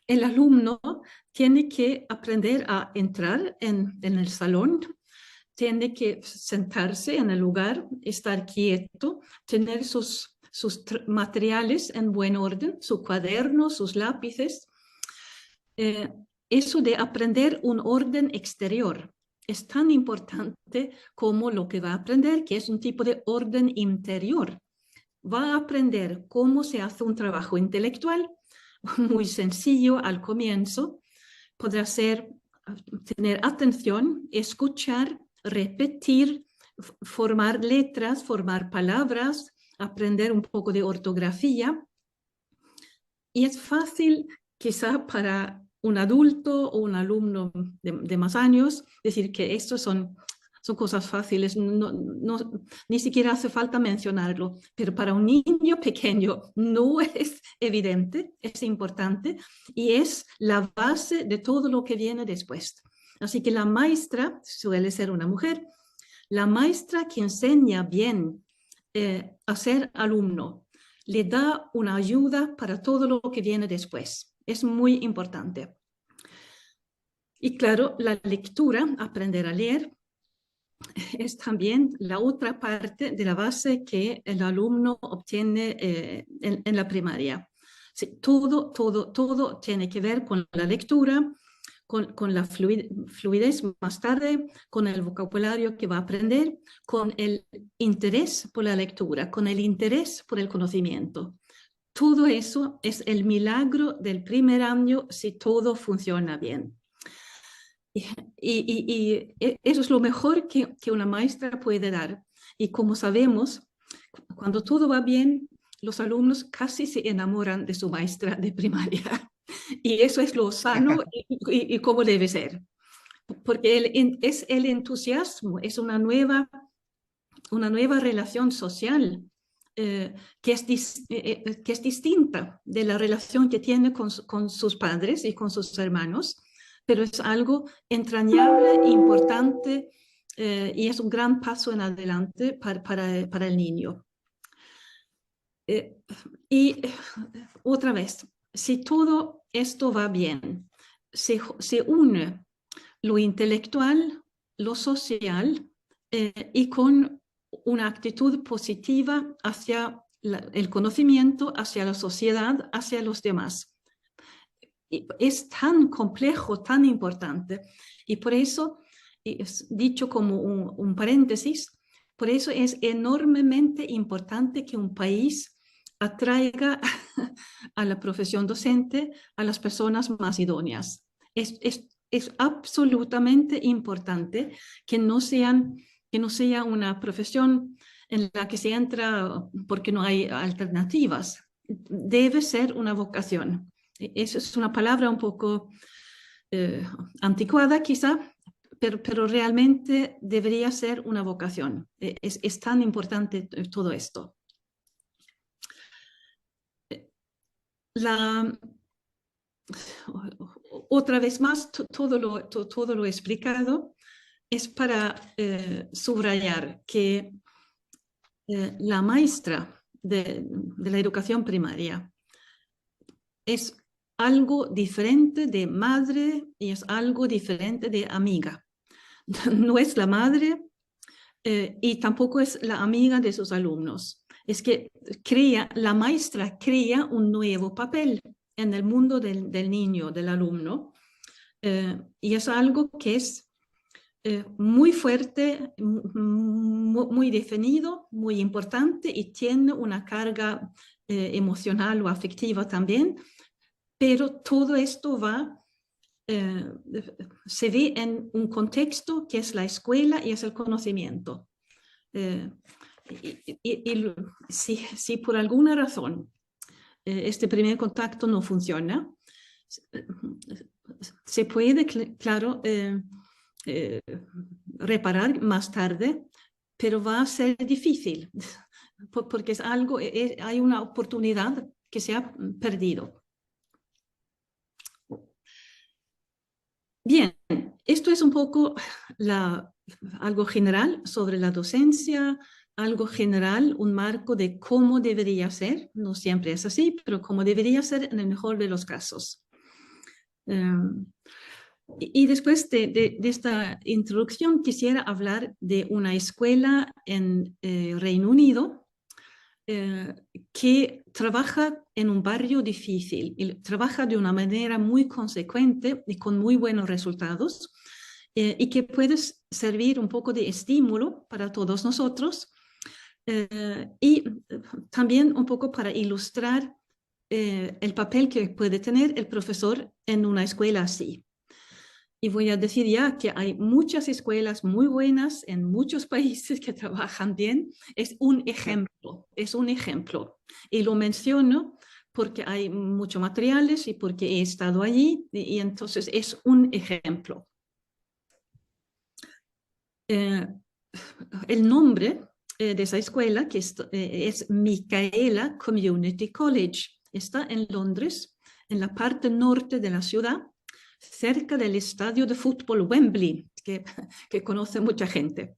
el alumno tiene que aprender a entrar en el salón, tiene que sentarse en el lugar, estar quieto, tener sus materiales en buen orden, su cuaderno, sus lápices. Eh, Eso de aprender un orden exterior es tan importante como lo que va a aprender, que es un tipo de orden interior. Va a aprender cómo se hace un trabajo intelectual, muy sencillo al comienzo. Podrá ser tener atención, escuchar, repetir, formar letras, formar palabras, aprender un poco de ortografía. Y es fácil quizá para un adulto o un alumno de más años decir que estos son cosas fáciles, ni siquiera hace falta mencionarlo, pero para un niño pequeño no es evidente, es importante y es la base de todo lo que viene después. Así que la maestra suele ser una mujer, la maestra que enseña bien a ser alumno le da una ayuda para todo lo que viene después. Es muy importante. Y claro, la lectura, aprender a leer, es también la otra parte de la base que el alumno obtiene en la primaria. Sí, todo tiene que ver con la lectura, con la fluidez más tarde, con el vocabulario que va a aprender, con el interés por la lectura, con el interés por el conocimiento. Todo eso es el milagro del primer año si todo funciona bien. Y eso es lo mejor que una maestra puede dar. Y como sabemos, cuando todo va bien, los alumnos casi se enamoran de su maestra de primaria. Y eso es lo sano y como debe ser. Porque es el entusiasmo, es una nueva relación social que es distinta de la relación que tiene con sus padres y con sus hermanos, pero es algo entrañable, importante y es un gran paso en adelante para el niño. Eh, y otra vez, si todo esto va bien, se une lo intelectual, lo social y con una actitud positiva hacia el conocimiento, hacia la sociedad, hacia los demás. Y es tan complejo, tan importante. Y por eso, y es dicho como un paréntesis, por eso es enormemente importante que un país atraiga a la profesión docente a las personas más idóneas. Es absolutamente importante que no sea una profesión en la que se entra porque no hay alternativas. Debe ser una vocación. Eso es una palabra un poco anticuada quizá, pero realmente debería ser una vocación. Es tan importante todo esto. La, Otra vez más, todo lo explicado es para subrayar que la maestra de la educación primaria es algo diferente de madre y es algo diferente de amiga. No es la madre y tampoco es la amiga de sus alumnos. Es que la maestra crea un nuevo papel en el mundo del niño, del alumno, y es algo que es muy fuerte, muy definido, muy importante y tiene una carga emocional o afectiva también, pero todo esto eh, se ve en un contexto que es la escuela y es el conocimiento. Eh, y si por alguna razón este primer contacto no funciona, se puede, claro, reparar más tarde, pero va a ser difícil porque es algo, hay una oportunidad que se ha perdido. Bien, esto es un poco algo general sobre la docencia, algo general, un marco de cómo debería ser, no siempre es así, pero cómo debería ser en el mejor de los casos. Y después de esta introducción quisiera hablar de una escuela en Reino Unido que trabaja en un barrio difícil y trabaja de una manera muy consecuente y con muy buenos resultados y que puede servir un poco de estímulo para todos nosotros y también un poco para ilustrar el papel que puede tener el profesor en una escuela así. Y voy a decir ya que hay muchas escuelas muy buenas en muchos países que trabajan bien. Es un ejemplo, es un ejemplo. Y lo menciono porque hay muchos materiales y porque he estado allí y entonces es un ejemplo. El nombre de esa escuela, que es Micaela Community College, está en Londres, en la parte norte de la ciudad, cerca del estadio de fútbol Wembley, que conoce mucha gente.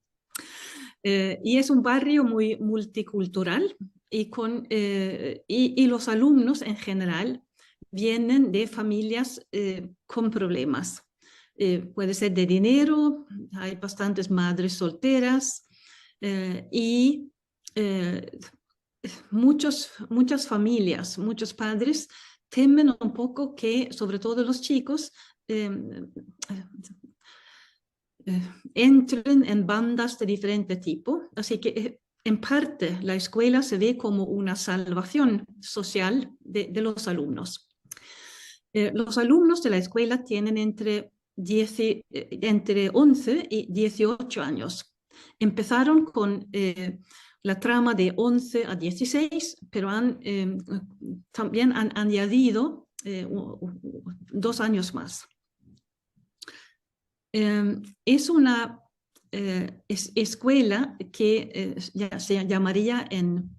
Y es un barrio muy multicultural y los alumnos en general vienen de familias con problemas. Puede ser de dinero, hay bastantes madres solteras y muchas familias, muchos padres temen un poco que, sobre todo los chicos, entren en bandas de diferente tipo. Así que en parte la escuela se ve como una salvación social de los alumnos. Los alumnos de la escuela tienen entre 11 y 18 años. Empezaron con la trama de 11 a 16, pero también han añadido 2 años más. Es una escuela que ya se llamaría en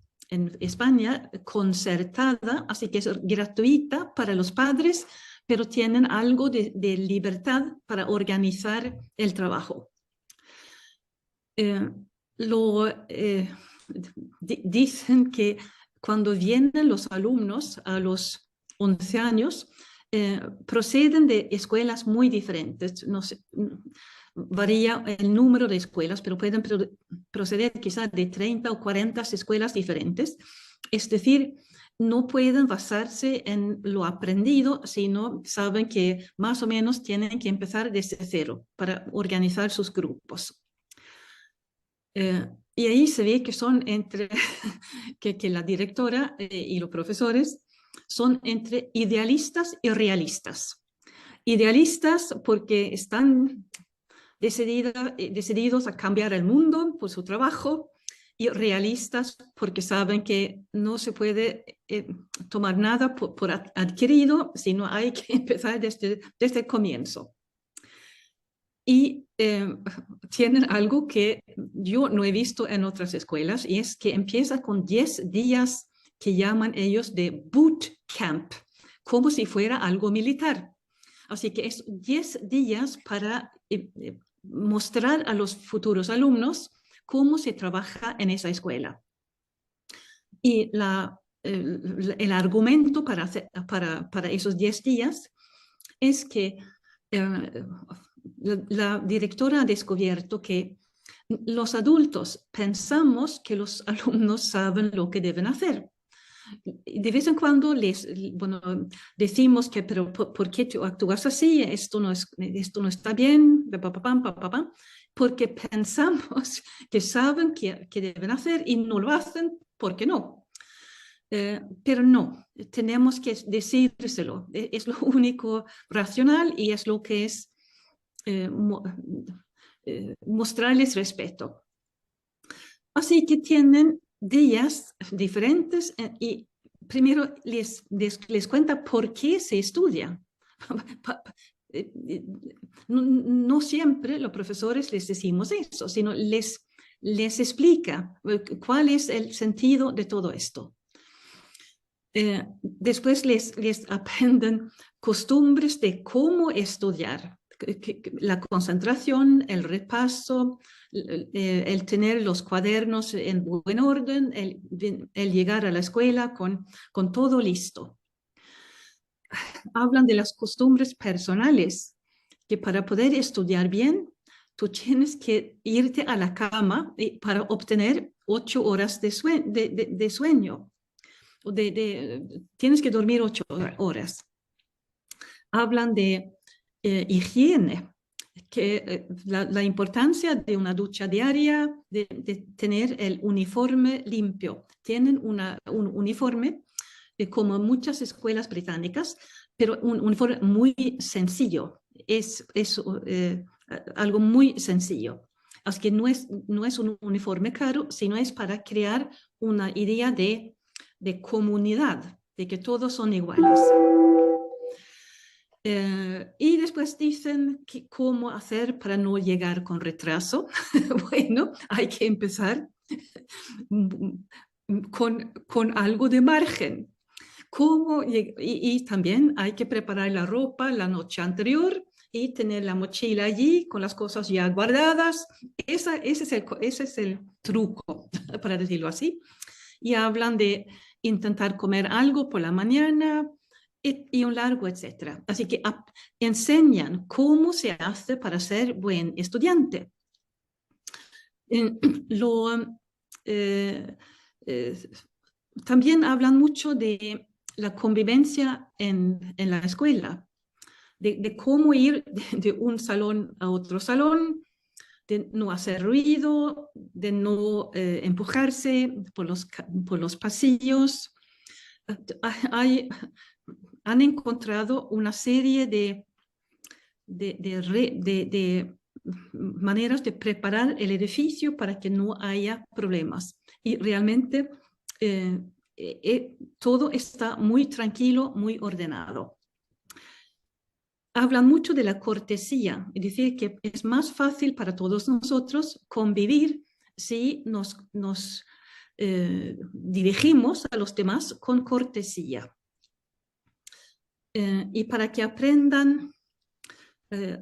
España concertada, así que es gratuita para los padres, pero tienen algo de libertad para organizar el trabajo. Dicen que cuando vienen los alumnos a los 11 años, proceden de escuelas muy diferentes. No sé, varía el número de escuelas, pero pueden proceder quizás de 30 o 40 escuelas diferentes. Es decir, no pueden basarse en lo aprendido, sino saben que más o menos tienen que empezar desde cero para organizar sus grupos. Y ahí se ve que son que la directora y los profesores son entre idealistas y realistas. Idealistas porque están decididos a cambiar el mundo por su trabajo y realistas porque saben que no se puede tomar nada por adquirido, sino hay que empezar desde el comienzo. Y tienen algo que yo no he visto en otras escuelas y es que empieza con 10 días que llaman ellos de boot camp, como si fuera algo militar. Así que es 10 días para mostrar a los futuros alumnos cómo se trabaja en esa escuela. Y el argumento para esos 10 días es que la directora ha descubierto que los adultos pensamos que los alumnos saben lo que deben hacer. De vez en cuando decimos que, pero ¿por qué tú actúas así? Esto no está bien, porque pensamos que saben que deben hacer y no lo hacen porque no. Pero no, tenemos que decírselo. Es lo único racional y es lo que es mostrarles respeto. Así que tienen días diferentes y primero les cuenta por qué se estudia. No siempre los profesores les decimos eso, sino les explica cuál es el sentido de todo esto. Después les aprenden costumbres de cómo estudiar, la concentración, el repaso, el tener los cuadernos en buen orden, el llegar a la escuela con todo listo. hablan de las costumbres personales, que para poder estudiar bien, tú tienes que irte a la cama para obtener 8 horas de sueño. Tienes que dormir 8 horas. Hablan de higiene, que la importancia de una ducha diaria, de tener el uniforme limpio. Tienen un uniforme como muchas escuelas británicas, pero un uniforme muy sencillo. Es algo muy sencillo. Así que no es un uniforme caro, sino es para crear una idea de comunidad, de que todos son iguales. Y después dicen cómo hacer para no llegar con retraso. Bueno, hay que empezar con algo de margen. Y también hay que preparar la ropa la noche anterior y tener la mochila allí con las cosas ya guardadas. Ese es el truco, para decirlo así. Y hablan de intentar comer algo por la mañana y un largo, etcétera. Así que enseñan cómo se hace para ser buen estudiante. También hablan mucho de la convivencia en la escuela, de cómo ir de un salón a otro salón, de no hacer ruido, de no empujarse por los pasillos. Han encontrado una serie de maneras de preparar el edificio para que no haya problemas. Y realmente todo está muy tranquilo, muy ordenado. Hablan mucho de la cortesía, es decir, que es más fácil para todos nosotros convivir si nos dirigimos a los demás con cortesía. Y para que aprendan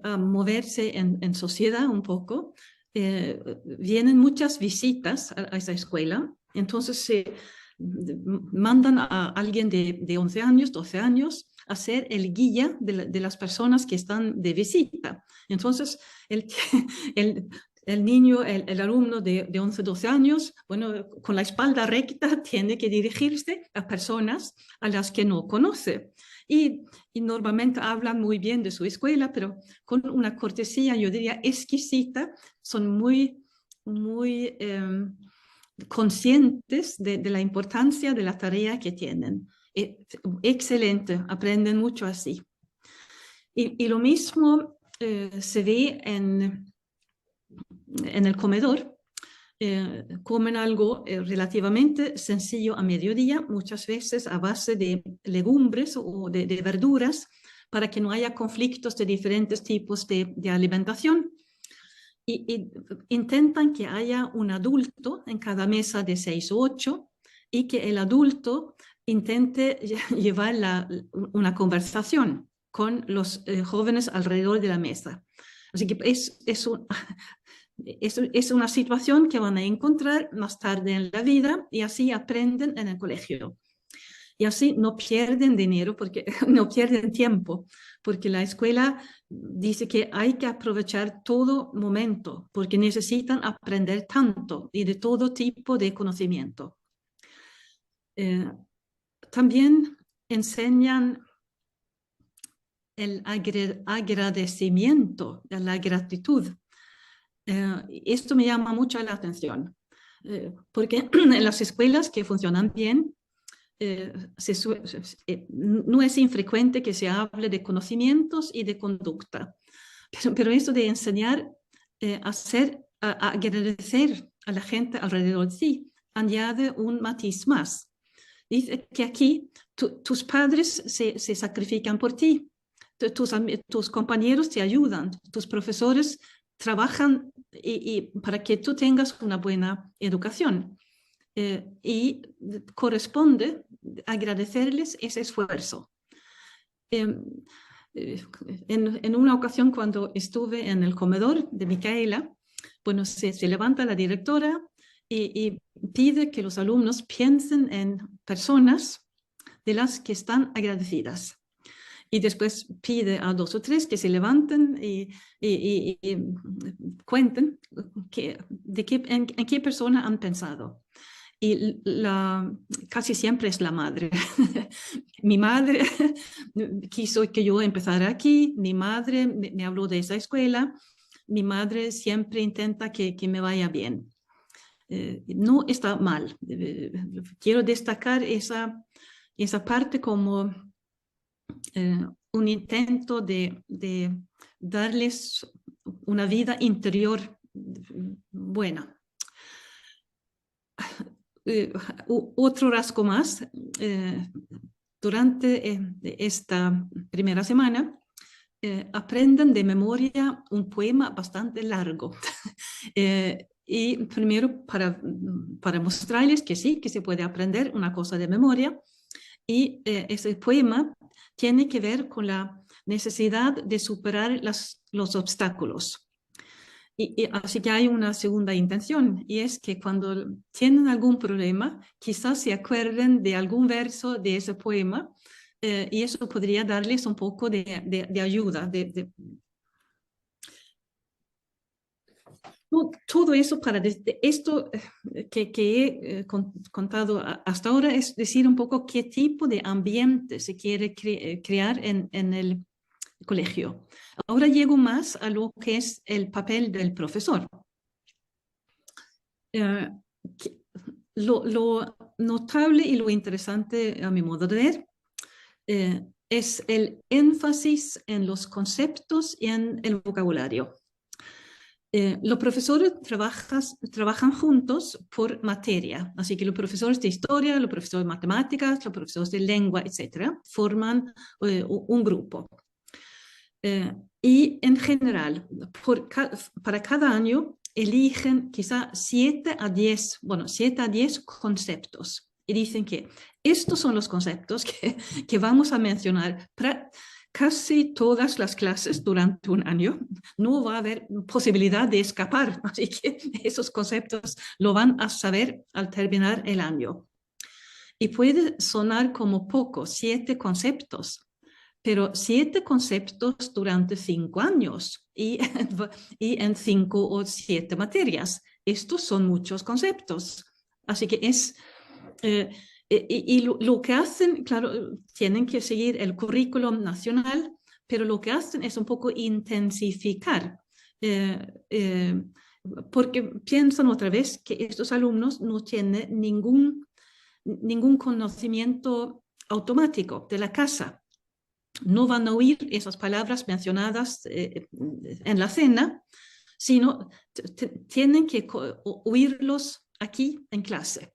a moverse en sociedad un poco, vienen muchas visitas a esa escuela, entonces se mandan a alguien de 11 años, 12 años, a ser el guía de las personas que están de visita. Entonces, el niño, el alumno de 11, 12 años, bueno, con la espalda recta, tiene que dirigirse a personas a las que no conoce. Y normalmente hablan muy bien de su escuela, pero con una cortesía, yo diría, exquisita. Son muy conscientes de la importancia de la tarea que tienen. Excelente, aprenden mucho así. Y lo mismo se ve en el comedor. Comen algo relativamente sencillo a mediodía, muchas veces a base de legumbres o de verduras, para que no haya conflictos de diferentes tipos de alimentación. Y intentan que haya un adulto en cada mesa de 6 o 8 y que el adulto intente llevar una conversación con los jóvenes alrededor de la mesa. Así que es una situación que van a encontrar más tarde en la vida y así aprenden en el colegio. Y así no pierden dinero, porque no pierden tiempo, porque la escuela dice que hay que aprovechar todo momento, porque necesitan aprender tanto y de todo tipo de conocimiento. También enseñan el agradecimiento, la gratitud. Esto me llama mucho la atención, porque en las escuelas que funcionan bien, no es infrecuente que se hable de conocimientos y de conducta, pero eso de enseñar a agradecer a la gente alrededor de sí, añade un matiz más. Dice que aquí tus padres se sacrifican por ti, tus compañeros te ayudan, tus profesores trabajan para que tú tengas una buena educación. Y corresponde agradecerles ese esfuerzo. En una ocasión, cuando estuve en el comedor de Micaela, bueno, se levanta la directora y pide que los alumnos piensen en personas de las que están agradecidas. y después pide a 2 o 3 que se levanten y cuenten en qué persona han pensado. Y casi siempre es la madre. Mi madre quiso que yo empezara aquí, mi madre me habló de esa escuela, mi madre siempre intenta que me vaya bien. No está mal. Quiero destacar esa parte como un intento de darles una vida interior buena. Otro rasgo más, durante esta primera semana, aprenden de memoria un poema bastante largo. Y primero para mostrarles que sí, que se puede aprender una cosa de memoria. Y ese poema tiene que ver con la necesidad de superar los obstáculos. Y así que hay una segunda intención, y es que cuando tienen algún problema, quizás se acuerden de algún verso de ese poema, y eso podría darles un poco de ayuda. Todo eso para esto que he contado hasta ahora es decir un poco qué tipo de ambiente se quiere crear en el colegio. Ahora llego más a lo que es el papel del profesor. Eh, lo notable y lo interesante a mi modo de ver es el énfasis en los conceptos y en el vocabulario. Los profesores trabajan juntos por materia, así que los profesores de historia, los profesores de matemáticas, los profesores de lengua, etcétera, forman un grupo. Y en general, para cada año eligen quizá 7 a 10 conceptos y dicen que estos son los conceptos que vamos a mencionar para casi todas las clases durante un año. No va a haber posibilidad de escapar, así que esos conceptos lo van a saber al terminar el año. Y puede sonar como poco, 7 conceptos, pero 7 conceptos durante 5 años y en 5 o 7 materias. Estos son muchos conceptos. Así que lo que hacen, claro, tienen que seguir el currículum nacional, pero lo que hacen es un poco intensificar, porque piensan otra vez que estos alumnos no tienen ningún conocimiento automático de la casa. No van a oír esas palabras mencionadas en la cena, sino tienen que oírlos aquí en clase.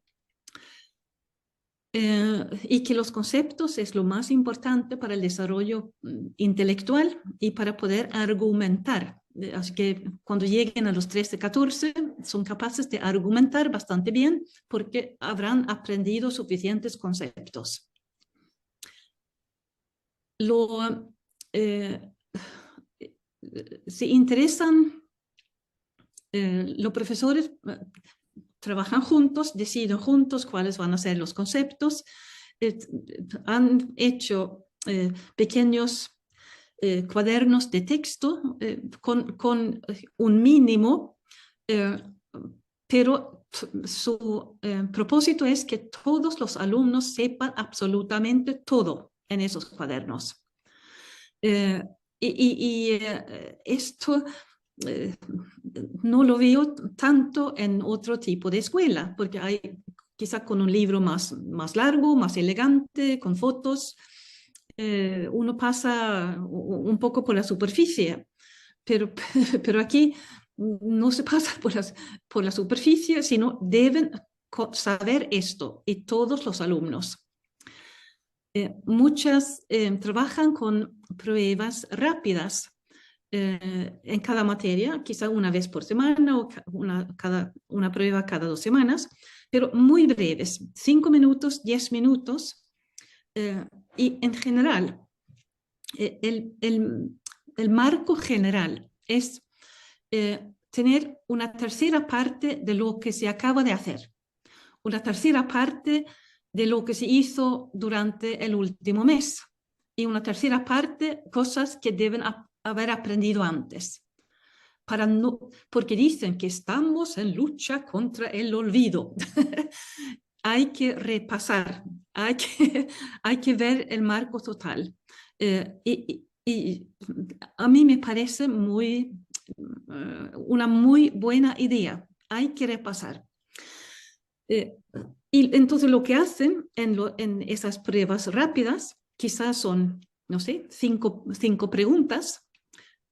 Y que los conceptos es lo más importante para el desarrollo intelectual y para poder argumentar. Así que cuando lleguen a los 13, 14, son capaces de argumentar bastante bien porque habrán aprendido suficientes conceptos. Se interesan, los profesores trabajan juntos, deciden juntos cuáles van a ser los conceptos, han hecho pequeños cuadernos de texto con un mínimo, pero su propósito es que todos los alumnos sepan absolutamente todo en esos cuadernos. Esto no lo veo tanto en otro tipo de escuela, porque hay quizá con un libro más largo, más elegante, con fotos, uno pasa un poco por la superficie, pero aquí no se pasa por la superficie, sino deben saber esto, y todos los alumnos. Muchas trabajan con pruebas rápidas en cada materia, quizá una vez por semana o una prueba cada 2 semanas, pero muy breves, 5 minutos, 10 minutos. Y en general, el marco general es tener una tercera parte de lo que se acaba de hacer, una tercera parte de lo que se hizo durante el último mes, y una tercera parte cosas que deben haber aprendido antes. Porque dicen que estamos en lucha contra el olvido. Hay que repasar, hay que ver el marco total. Y a mí me parece una muy buena idea. Hay que repasar. Y entonces lo que hacen en esas pruebas rápidas, quizás son, no sé, cinco preguntas.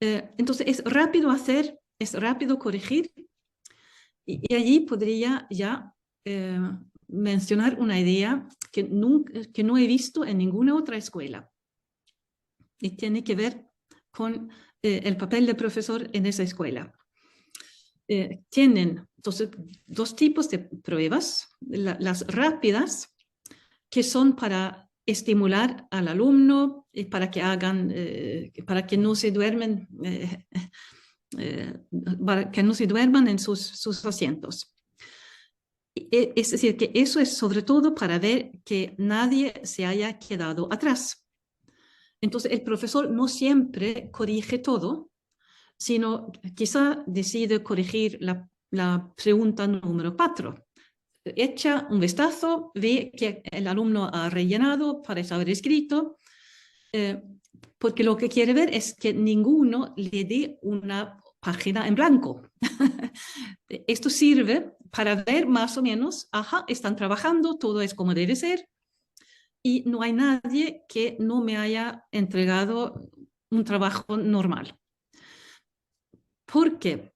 Entonces es rápido hacer, es rápido corregir. Y allí podría ya mencionar una idea que no he visto en ninguna otra escuela. Y tiene que ver con el papel del profesor en esa escuela. Tienen entonces dos tipos de pruebas, las rápidas, que son para estimular al alumno y para que para que no se duermen, para que no se duerman en sus asientos. Es decir, que eso es sobre todo para ver que nadie se haya quedado atrás. Entonces, el profesor no siempre corrige todo, sino quizá decide corregir la pregunta número 4. Echa un vistazo, ve que el alumno ha rellenado, parece haber escrito, porque lo que quiere ver es que ninguno le dé una página en blanco. Esto sirve para ver más o menos, ajá, están trabajando, todo es como debe ser, y no hay nadie que no me haya entregado un trabajo normal. Porque,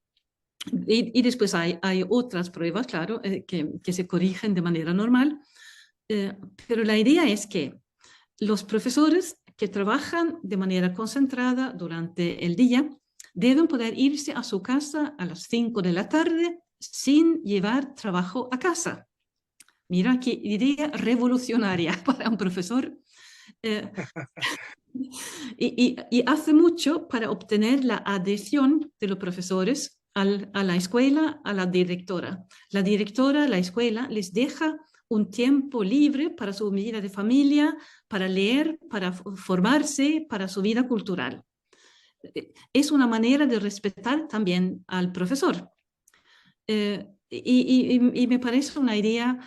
y después hay otras pruebas, claro, que se corrigen de manera normal, pero la idea es que los profesores que trabajan de manera concentrada durante el día deben poder irse a su casa a las 5 de la tarde sin llevar trabajo a casa. Mira qué idea revolucionaria para un profesor. Eh, y hace mucho para obtener la adhesión de los profesores a la escuela, a la directora. La directora, la escuela, les deja un tiempo libre para su vida de familia, para leer, para formarse, para su vida cultural. Es una manera de respetar también al profesor. Y me parece una idea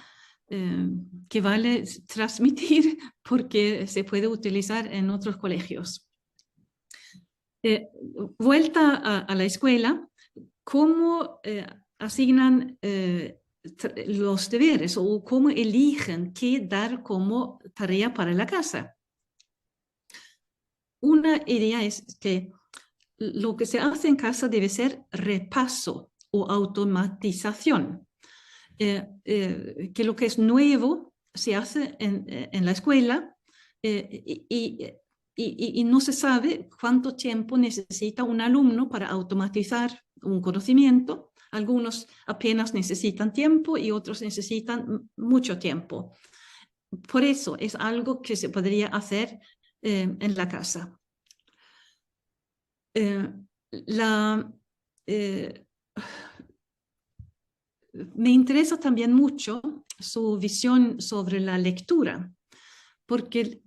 que vale transmitir porque se puede utilizar en otros colegios. Vuelta a la escuela, ¿cómo asignan los deberes o cómo eligen qué dar como tarea para la casa? Una idea es que lo que se hace en casa debe ser repaso o automatización. Que lo que es nuevo se hace en la escuela y no se sabe cuánto tiempo necesita un alumno para automatizar un conocimiento. Algunos apenas necesitan tiempo y otros necesitan mucho tiempo. Por eso es algo que se podría hacer en la casa. La, Me interesa también mucho su visión sobre la lectura, porque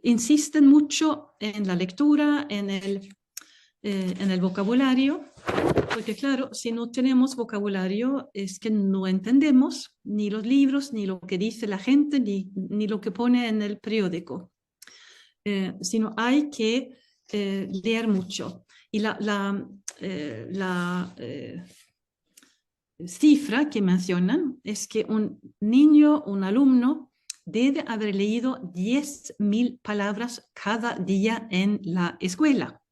insisten mucho en la lectura, en el vocabulario, porque claro, si no tenemos vocabulario es que no entendemos ni los libros, ni lo que dice la gente, ni lo que pone en el periódico, sino hay que leer mucho. Y la cifra que mencionan es que un niño, un alumno, debe haber leído 10.000 palabras cada día en la escuela.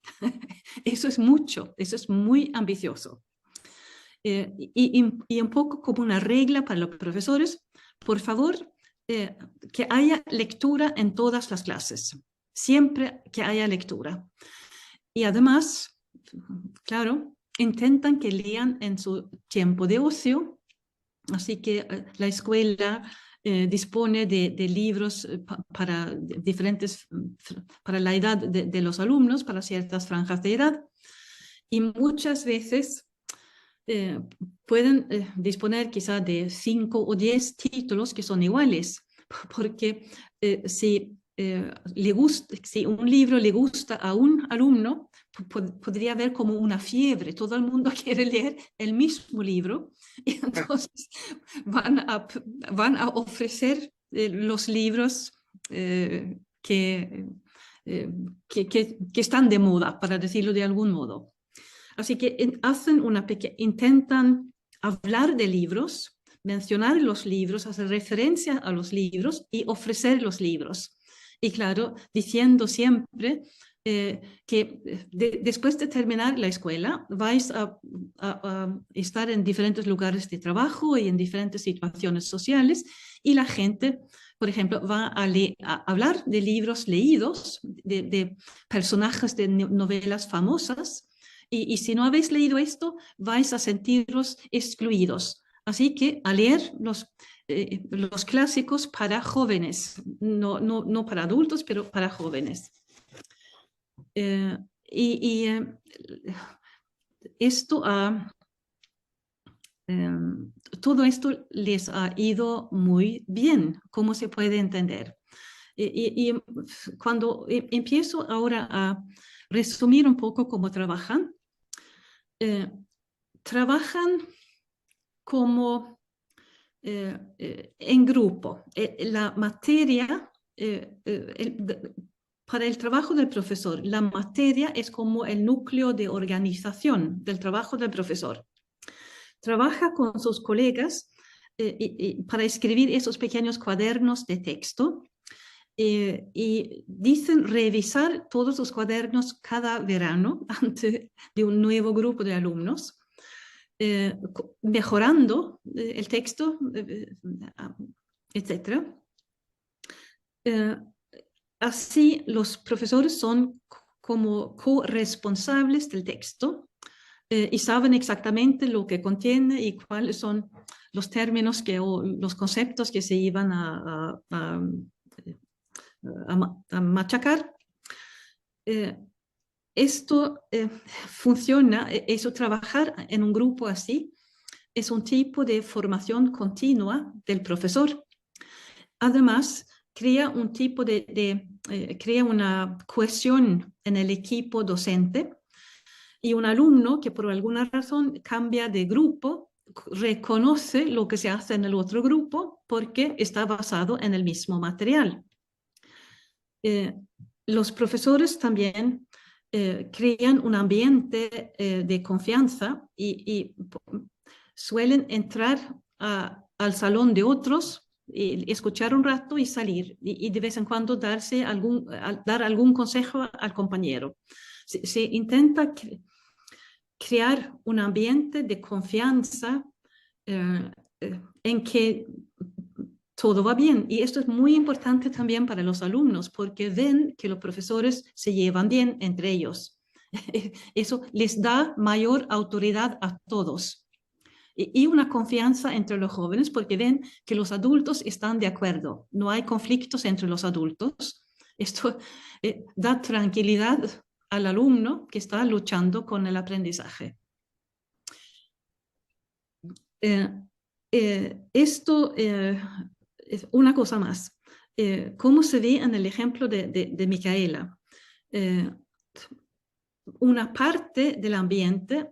Eso es mucho, eso es muy ambicioso. Y un poco como una regla para los profesores, por favor, que haya lectura en todas las clases, siempre que haya lectura. Y además, claro, intentan que lean en su tiempo de ocio, así que la escuela dispone de libros para diferentes, para la edad de los alumnos, para ciertas franjas de edad, y muchas veces pueden disponer quizá de 5 o 10 títulos que son iguales, porque si le gusta, si un libro le gusta a un alumno, podría haber como una fiebre. Todo el mundo quiere leer el mismo libro y entonces van a ofrecer los libros que están de moda, para decirlo de algún modo. Así que intentan hablar de libros, mencionar los libros, hacer referencia a los libros y ofrecer los libros. Y claro, diciendo siempre que después de terminar la escuela vais a estar en diferentes lugares de trabajo y en diferentes situaciones sociales y la gente, por ejemplo, va a hablar de libros leídos, de personajes de novelas famosas, y si no habéis leído esto, vais a sentiros excluidos. Así que a leer los clásicos para jóvenes, no para adultos, pero para jóvenes. Eh, y esto todo esto les ha ido muy bien, como se puede entender. Y cuando empiezo ahora a resumir un poco cómo trabajan, trabajan como en grupo. La materia, para el trabajo del profesor, la materia es como el núcleo de organización del trabajo del profesor. Trabaja con sus colegas para escribir esos pequeños cuadernos de texto y dicen revisar todos los cuadernos cada verano ante de un nuevo grupo de alumnos, mejorando el texto, etc. Así los profesores son como corresponsables del texto y saben exactamente lo que contiene y cuáles son los términos o los conceptos que se iban a machacar. Esto funciona, eso trabajar en un grupo así es un tipo de formación continua del profesor. Además, crea un tipo crea una cohesión en el equipo docente y un alumno que por alguna razón cambia de grupo reconoce lo que se hace en el otro grupo porque está basado en el mismo material. Los profesores también crean un ambiente de confianza y suelen entrar al salón de otros, y escuchar un rato y salir, y de vez en cuando dar algún consejo al compañero. Se intenta crear un ambiente de confianza en que todo va bien. Y esto es muy importante también para los alumnos porque ven que los profesores se llevan bien entre ellos. Eso les da mayor autoridad a todos. Y una confianza entre los jóvenes porque ven que los adultos están de acuerdo. No hay conflictos entre los adultos. Esto da tranquilidad al alumno que está luchando con el aprendizaje. Esto es una cosa más. Como se ve en el ejemplo de Micaela, una parte del ambiente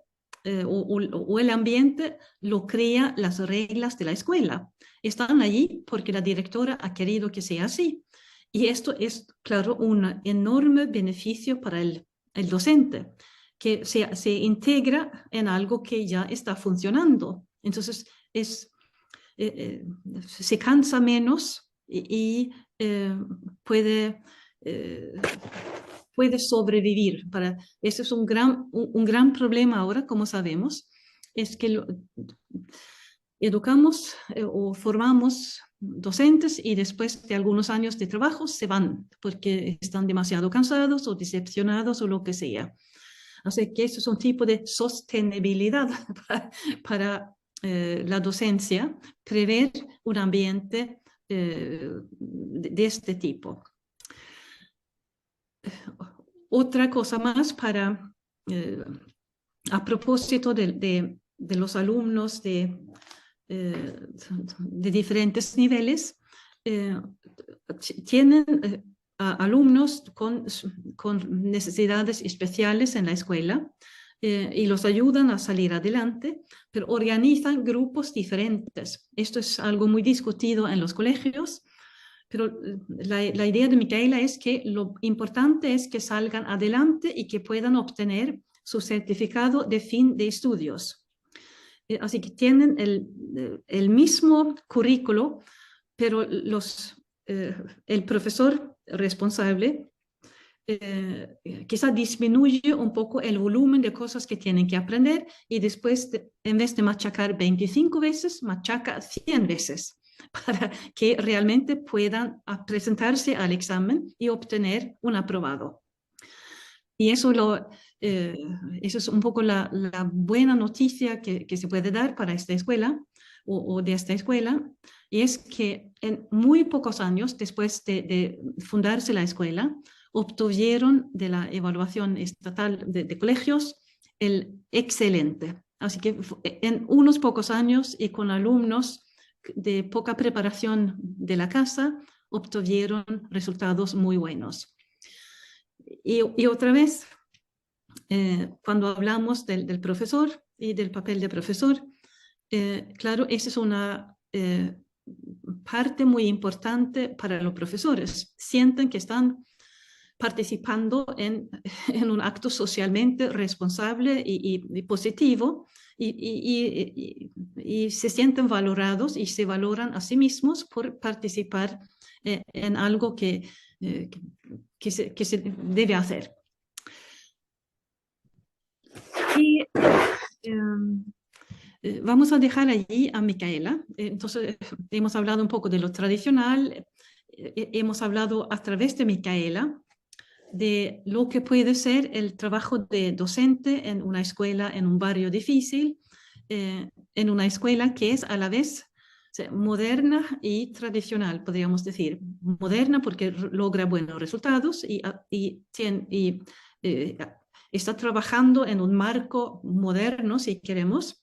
o el ambiente lo crea las reglas de la escuela. Están allí porque la directora ha querido que sea así. Y esto es, claro, un enorme beneficio para el docente, que se integra en algo que ya está funcionando. Entonces, se cansa menos y puede sobrevivir. Eso es un gran problema ahora, como sabemos, es que educamos o formamos docentes y después de algunos años de trabajo se van porque están demasiado cansados o decepcionados o lo que sea. Así que eso es un tipo de sostenibilidad para la docencia, prever un ambiente de este tipo. Otra cosa más a propósito de los alumnos de diferentes niveles, tienen a alumnos con necesidades especiales en la escuela y los ayudan a salir adelante, pero organizan grupos diferentes. Esto es algo muy discutido en los colegios, pero la idea de Micaela es que lo importante es que salgan adelante y que puedan obtener su certificado de fin de estudios. Así que tienen el mismo currículo, pero el profesor responsable quizá disminuye un poco el volumen de cosas que tienen que aprender y después, en vez de machacar 25 veces, machaca 100 veces para que realmente puedan presentarse al examen y obtener un aprobado. Y eso es un poco la buena noticia que se puede dar para esta escuela o de esta escuela, y es que en muy pocos años después de fundarse la escuela, obtuvieron de la evaluación estatal de colegios el excelente. Así que en unos pocos años y con alumnos de poca preparación de la casa, obtuvieron resultados muy buenos. Y otra vez, cuando hablamos del profesor y del papel de profesor, claro, esa es una parte muy importante para los profesores. Sienten que están participando en un acto socialmente responsable y positivo y se sienten valorados y se valoran a sí mismos por participar en algo que se debe hacer. Y vamos a dejar allí a Micaela. Entonces, hemos hablado un poco de lo tradicional, hemos hablado a través de Micaela de lo que puede ser el trabajo de docente en una escuela, en un barrio difícil, en una escuela que es a la vez moderna y tradicional, podríamos decir. Moderna porque logra buenos resultados y está trabajando en un marco moderno, si queremos,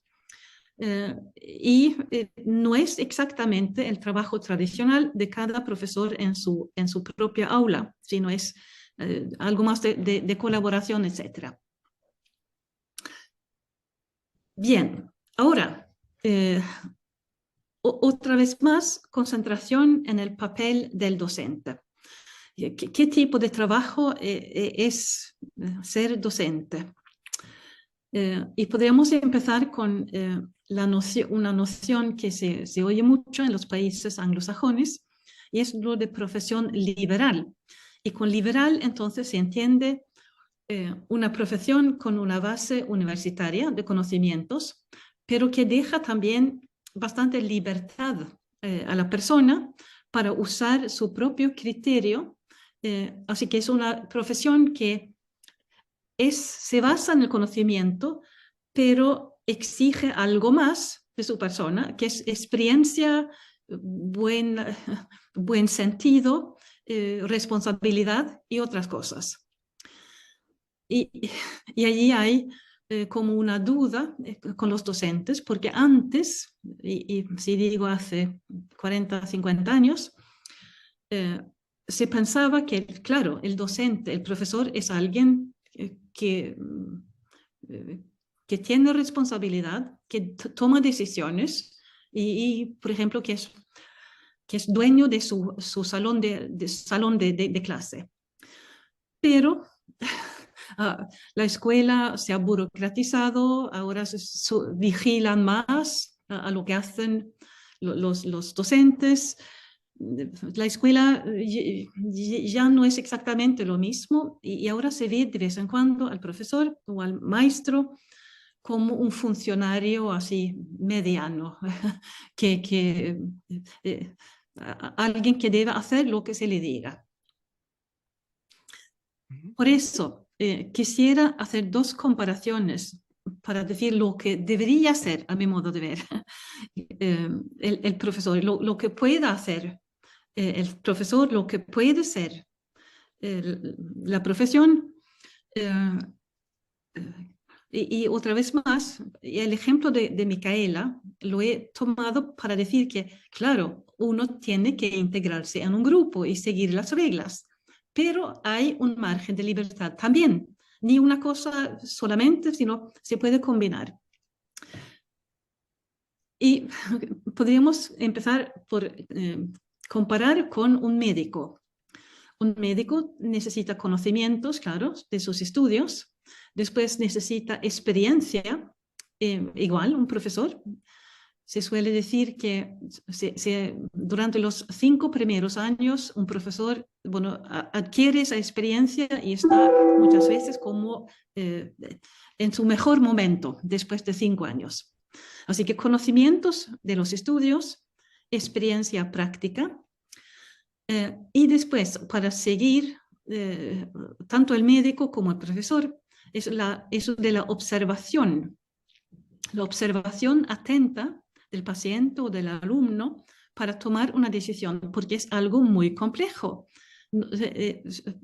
no es exactamente el trabajo tradicional de cada profesor en su propia aula, sino es algo más de colaboración, etc. Bien, ahora, otra vez más, concentración en el papel del docente. ¿Qué tipo de trabajo es ser docente? Y podríamos empezar con una noción que se oye mucho en los países anglosajones, y es lo de profesión liberal. Y con liberal entonces se entiende una profesión con una base universitaria de conocimientos, pero que deja también bastante libertad a la persona para usar su propio criterio. Así que es una profesión que se basa en el conocimiento, pero exige algo más de su persona, que es experiencia, buen sentido, responsabilidad y otras cosas. Y allí hay como una duda con los docentes, porque antes, y si digo hace 40, 50 años, se pensaba que, claro, el docente, el profesor es alguien que tiene responsabilidad, que toma decisiones por ejemplo, que es dueño de su salón de clase. Pero la escuela se ha burocratizado, ahora vigilan más a lo que hacen los docentes. La escuela ya no es exactamente lo mismo y ahora se ve de vez en cuando al profesor o al maestro como un funcionario así mediano, alguien que debe hacer lo que se le diga. Por eso quisiera hacer dos comparaciones para decir lo que debería ser, a mi modo de ver, el profesor, lo que pueda hacer el profesor, lo que puede ser la profesión. Y otra vez más, el ejemplo de Micaela lo he tomado para decir que, claro, uno tiene que integrarse en un grupo y seguir las reglas, pero hay un margen de libertad también. Ni una cosa solamente, sino se puede combinar. Y podríamos empezar por comparar con un médico. Un médico necesita conocimientos, claro, de sus estudios. Después necesita experiencia, igual un profesor. Se suele decir que durante los 5 primeros años un profesor, bueno, adquiere esa experiencia y está muchas veces como en su mejor momento después de 5 años. Así que conocimientos de los estudios, experiencia práctica, y después para seguir tanto el médico como el profesor es eso de la observación atenta del paciente o del alumno para tomar una decisión, porque es algo muy complejo.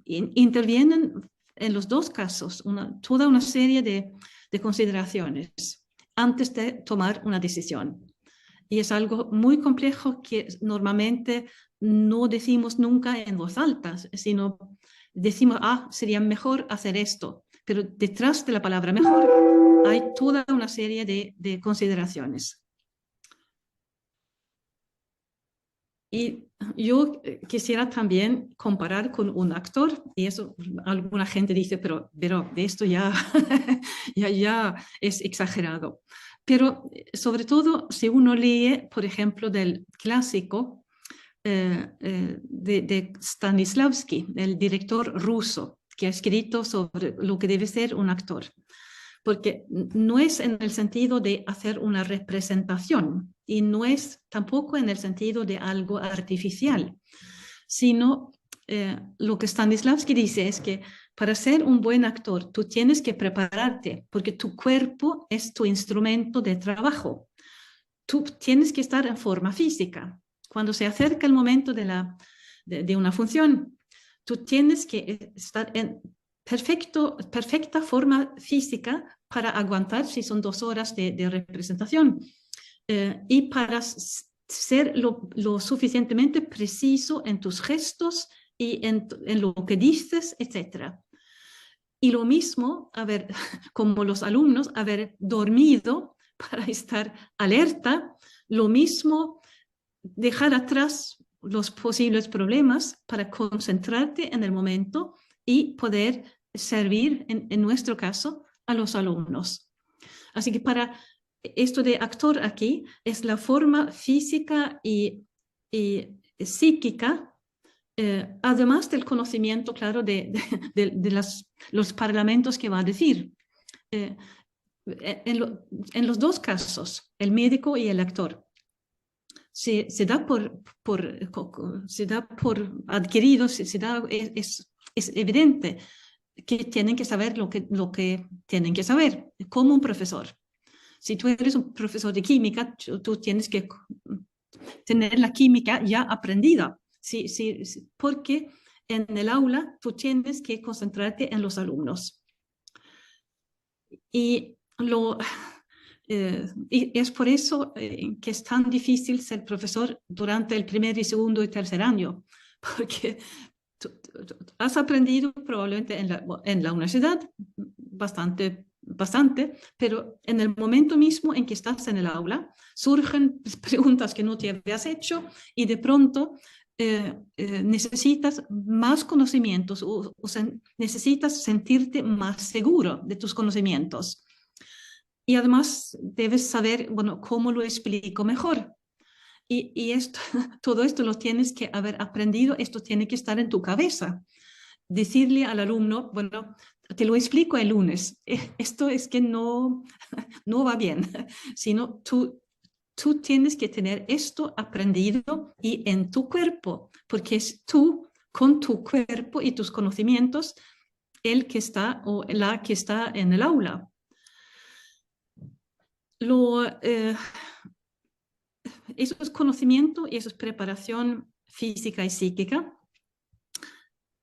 Intervienen en los dos casos toda una serie de consideraciones antes de tomar una decisión. Y es algo muy complejo que normalmente no decimos nunca en voz alta, sino decimos, sería mejor hacer esto. Pero detrás de la palabra mejor hay toda una serie de consideraciones. Y yo quisiera también comparar con un actor, y eso alguna gente dice, pero de esto ya, ya es exagerado. Pero sobre todo si uno lee, por ejemplo, del clásico de Stanislavski, el director ruso, que ha escrito sobre lo que debe ser un actor. Porque no es en el sentido de hacer una representación y no es tampoco en el sentido de algo artificial, sino lo que Stanislavski dice es que para ser un buen actor tú tienes que prepararte porque tu cuerpo es tu instrumento de trabajo. Tú tienes que estar en forma física. Cuando se acerca el momento de una función, tú tienes que estar en perfecta forma física para aguantar si son 2 horas de representación y para ser lo suficientemente preciso en tus gestos y en lo que dices, etc. Y lo mismo, como los alumnos, haber dormido para estar alerta, lo mismo dejar atrás los posibles problemas para concentrarte en el momento y poder servir, en nuestro caso, a los alumnos. Así que para esto de actor aquí es la forma física y psíquica, además del conocimiento, claro, de los parlamentos que va a decir. En los dos casos, el médico y el actor, se da por adquirido, es evidente que tienen que saber lo que tienen que saber, como un profesor. Si tú eres un profesor de química, tú tienes que tener la química ya aprendida, porque en el aula tú tienes que concentrarte en los alumnos. Y es por eso que es tan difícil ser profesor durante el primer y segundo y tercer año, porque tú has aprendido probablemente en la universidad bastante, pero en el momento mismo en que estás en el aula surgen preguntas que no te habías hecho y de pronto necesitas más conocimientos o necesitas sentirte más seguro de tus conocimientos. Y además debes saber, bueno, cómo lo explico mejor. Y todo esto lo tienes que haber aprendido, esto tiene que estar en tu cabeza. Decirle al alumno, bueno, te lo explico el lunes, esto es que no va bien, sino tú tienes que tener esto aprendido y en tu cuerpo, porque es tú con tu cuerpo y tus conocimientos el que está o la que está en el aula. Eso es conocimiento y eso es preparación física y psíquica.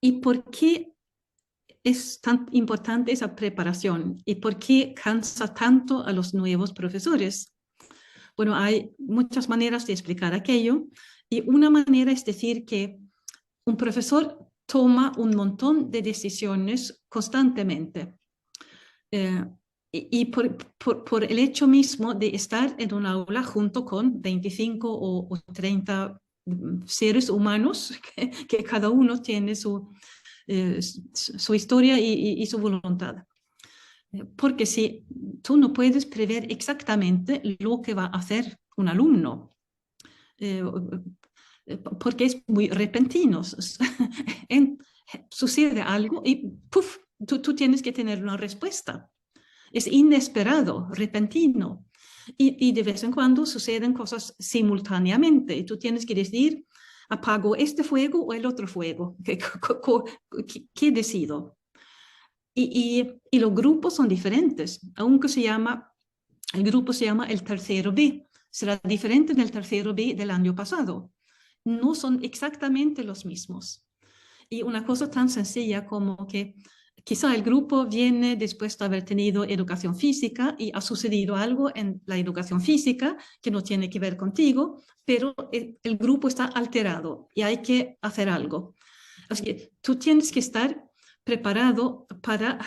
¿Y por qué es tan importante esa preparación? ¿Y por qué cansa tanto a los nuevos profesores? Bueno, hay muchas maneras de explicar aquello. Y una manera es decir que un profesor toma un montón de decisiones constantemente. Y por el hecho mismo de estar en un aula junto con 25 o 30 seres humanos, que cada uno tiene su historia y su voluntad. Porque si tú no puedes prever exactamente lo que va a hacer un alumno, porque es muy repentino. Sucede algo y ¡puf! Tú tienes que tener una respuesta. Es inesperado, repentino. Y de vez en cuando suceden cosas simultáneamente. Y tú tienes que decidir, ¿apago este fuego o el otro fuego? ¿Qué decido? Y los grupos son diferentes, aunque el grupo se llama el tercero B. Será diferente del tercero B del año pasado. No son exactamente los mismos. Y una cosa tan sencilla como que quizá el grupo viene después de haber tenido educación física y ha sucedido algo en la educación física que no tiene que ver contigo, pero el grupo está alterado y hay que hacer algo. Así que tú tienes que estar preparado para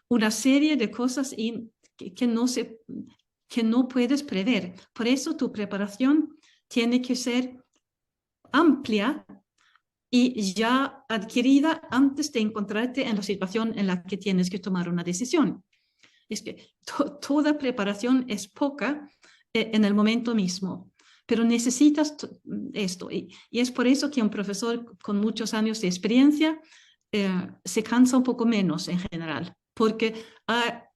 una serie de cosas que no puedes prever. Por eso tu preparación tiene que ser amplia y ya adquirida antes de encontrarte en la situación en la que tienes que tomar una decisión. Es que toda preparación es poca en el momento mismo, pero necesitas esto. Y es por eso que un profesor con muchos años de experiencia se cansa un poco menos en general, porque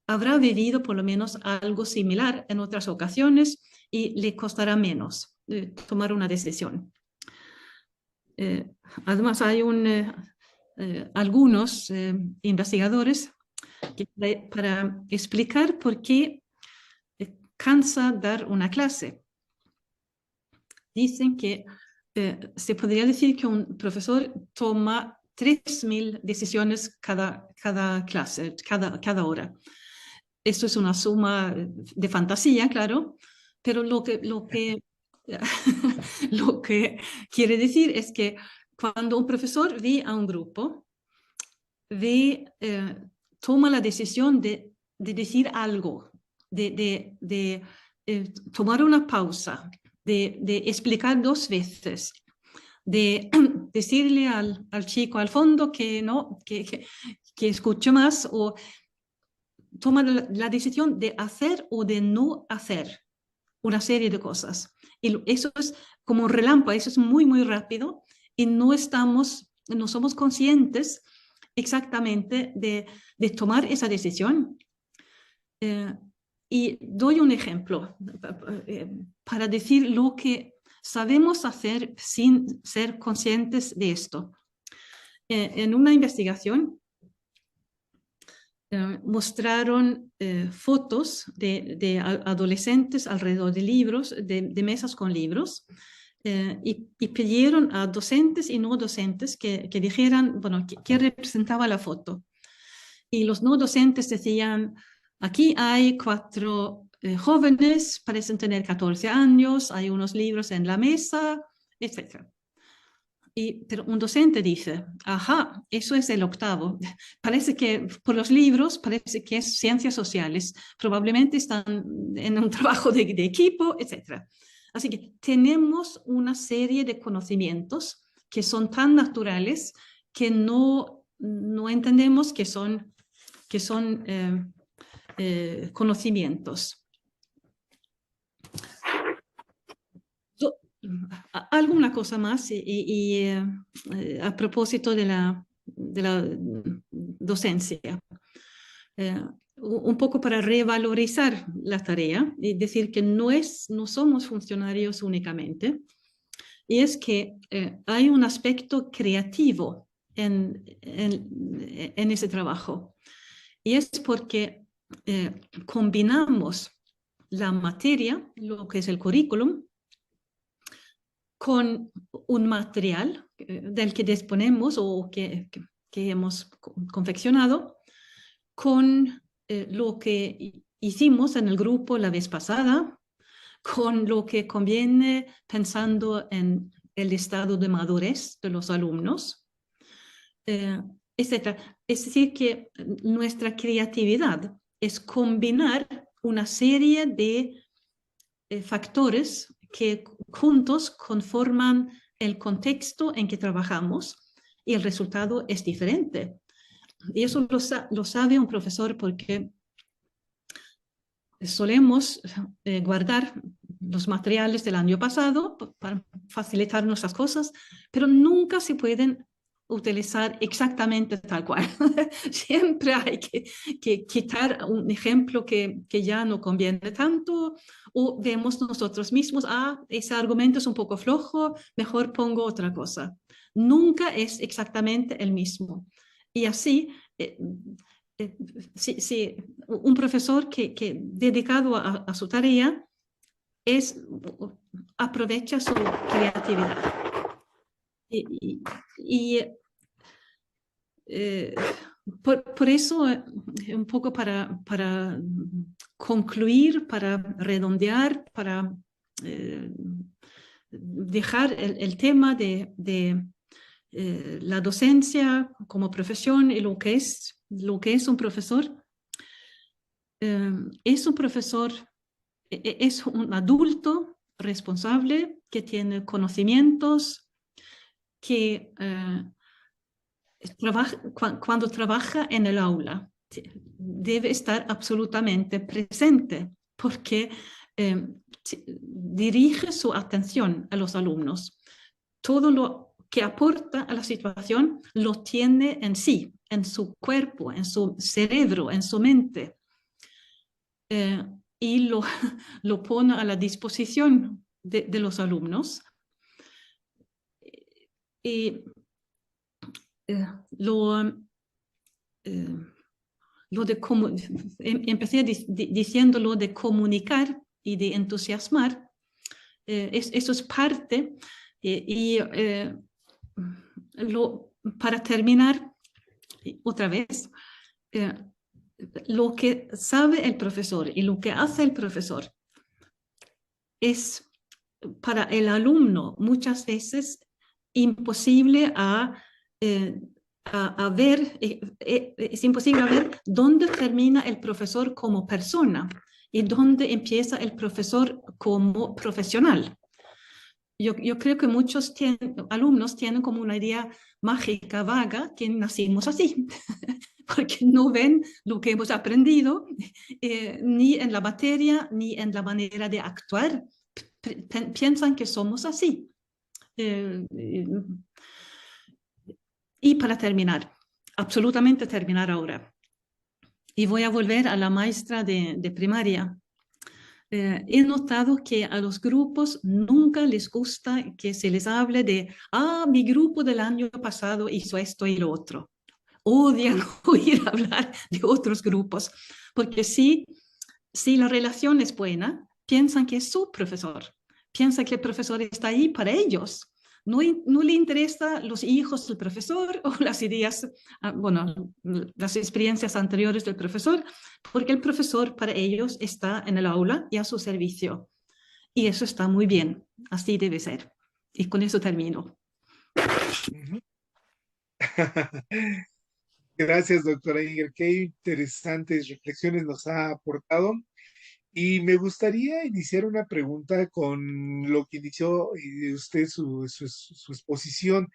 habrá vivido por lo menos algo similar en otras ocasiones y le costará menos tomar una decisión. Además, hay algunos investigadores que para explicar por qué cansa dar una clase, dicen que se podría decir que un profesor toma 3.000 decisiones cada clase, cada hora. Esto es una suma de fantasía, claro, pero lo que quiere decir es que cuando un profesor ve a un grupo, toma la decisión de decir algo, de tomar una pausa, de explicar 2 veces, de decirle al chico al fondo que no, que escuche más, o toma la decisión de hacer o de no hacer una serie de cosas. Y eso es como un relámpago, eso es muy, muy rápido y no somos conscientes exactamente de tomar esa decisión. Y doy un ejemplo para decir lo que sabemos hacer sin ser conscientes de esto. En una investigación mostraron fotos de adolescentes alrededor de libros, de mesas con libros, y pidieron a docentes y no docentes que dijeran, bueno, qué representaba la foto. Y los no docentes decían, aquí hay 4 jóvenes, parecen tener 14 años, hay unos libros en la mesa, etc. Pero un docente dice, ajá, eso es el octavo. Parece que por los libros, parece que es ciencias sociales. Probablemente están en un trabajo de equipo, etc. Así que tenemos una serie de conocimientos que son tan naturales que no entendemos que son conocimientos. Alguna cosa más a propósito de la docencia. Un poco para revalorizar la tarea y decir que no somos funcionarios únicamente, y es que hay un aspecto creativo en ese trabajo, y es porque combinamos la materia, lo que es el currículum, con un material del que disponemos o que hemos confeccionado, con lo que hicimos en el grupo la vez pasada, con lo que conviene pensando en el estado de madurez de los alumnos, etc. Es decir, que nuestra creatividad es combinar una serie de factores que juntos conforman el contexto en que trabajamos y el resultado es diferente. Y eso lo sabe un profesor porque solemos guardar los materiales del año pasado para facilitar nuestras cosas, pero nunca se pueden utilizar exactamente tal cual. Siempre hay que quitar un ejemplo que ya no conviene tanto, o vemos nosotros mismos, ese argumento es un poco flojo, mejor pongo otra cosa. Nunca es exactamente el mismo. Y así, si un profesor que dedicado a su tarea aprovecha su creatividad. Y eh, por eso, un poco para concluir, para redondear, para dejar el tema de la docencia como profesión y lo que es un profesor. Es un profesor, es un adulto responsable que tiene conocimientos, que cuando trabaja en el aula debe estar absolutamente presente porque dirige su atención a los alumnos. Todo lo que aporta a la situación lo tiene en sí, en su cuerpo, en su cerebro, en su mente. Y lo pone a la disposición de los alumnos. Y empecé diciéndolo de comunicar y de entusiasmar. Eso es parte. Para terminar, otra vez, lo que sabe el profesor y lo que hace el profesor es para el alumno muchas veces imposible a ver, es imposible a ver dónde termina el profesor como persona y dónde empieza el profesor como profesional. Yo creo que muchos alumnos tienen como una idea mágica, vaga, que nacimos así, porque no ven lo que hemos aprendido, ni en la materia, ni en la manera de actuar. Piensan que somos así. Y para terminar, absolutamente terminar ahora, y voy a volver a la maestra de primaria. He notado que a los grupos nunca les gusta que se les hable de, mi grupo del año pasado hizo esto y lo otro. Odian oír hablar de otros grupos, porque si la relación es buena, piensan que es su profesor, piensan que el profesor está ahí para ellos. No le interesan los hijos del profesor o las ideas, las experiencias anteriores del profesor, porque el profesor para ellos está en el aula y a su servicio. Y eso está muy bien, así debe ser. Y con eso termino. Gracias, doctora Inger. Qué interesantes reflexiones nos ha aportado. Y me gustaría iniciar una pregunta con lo que inició usted su exposición,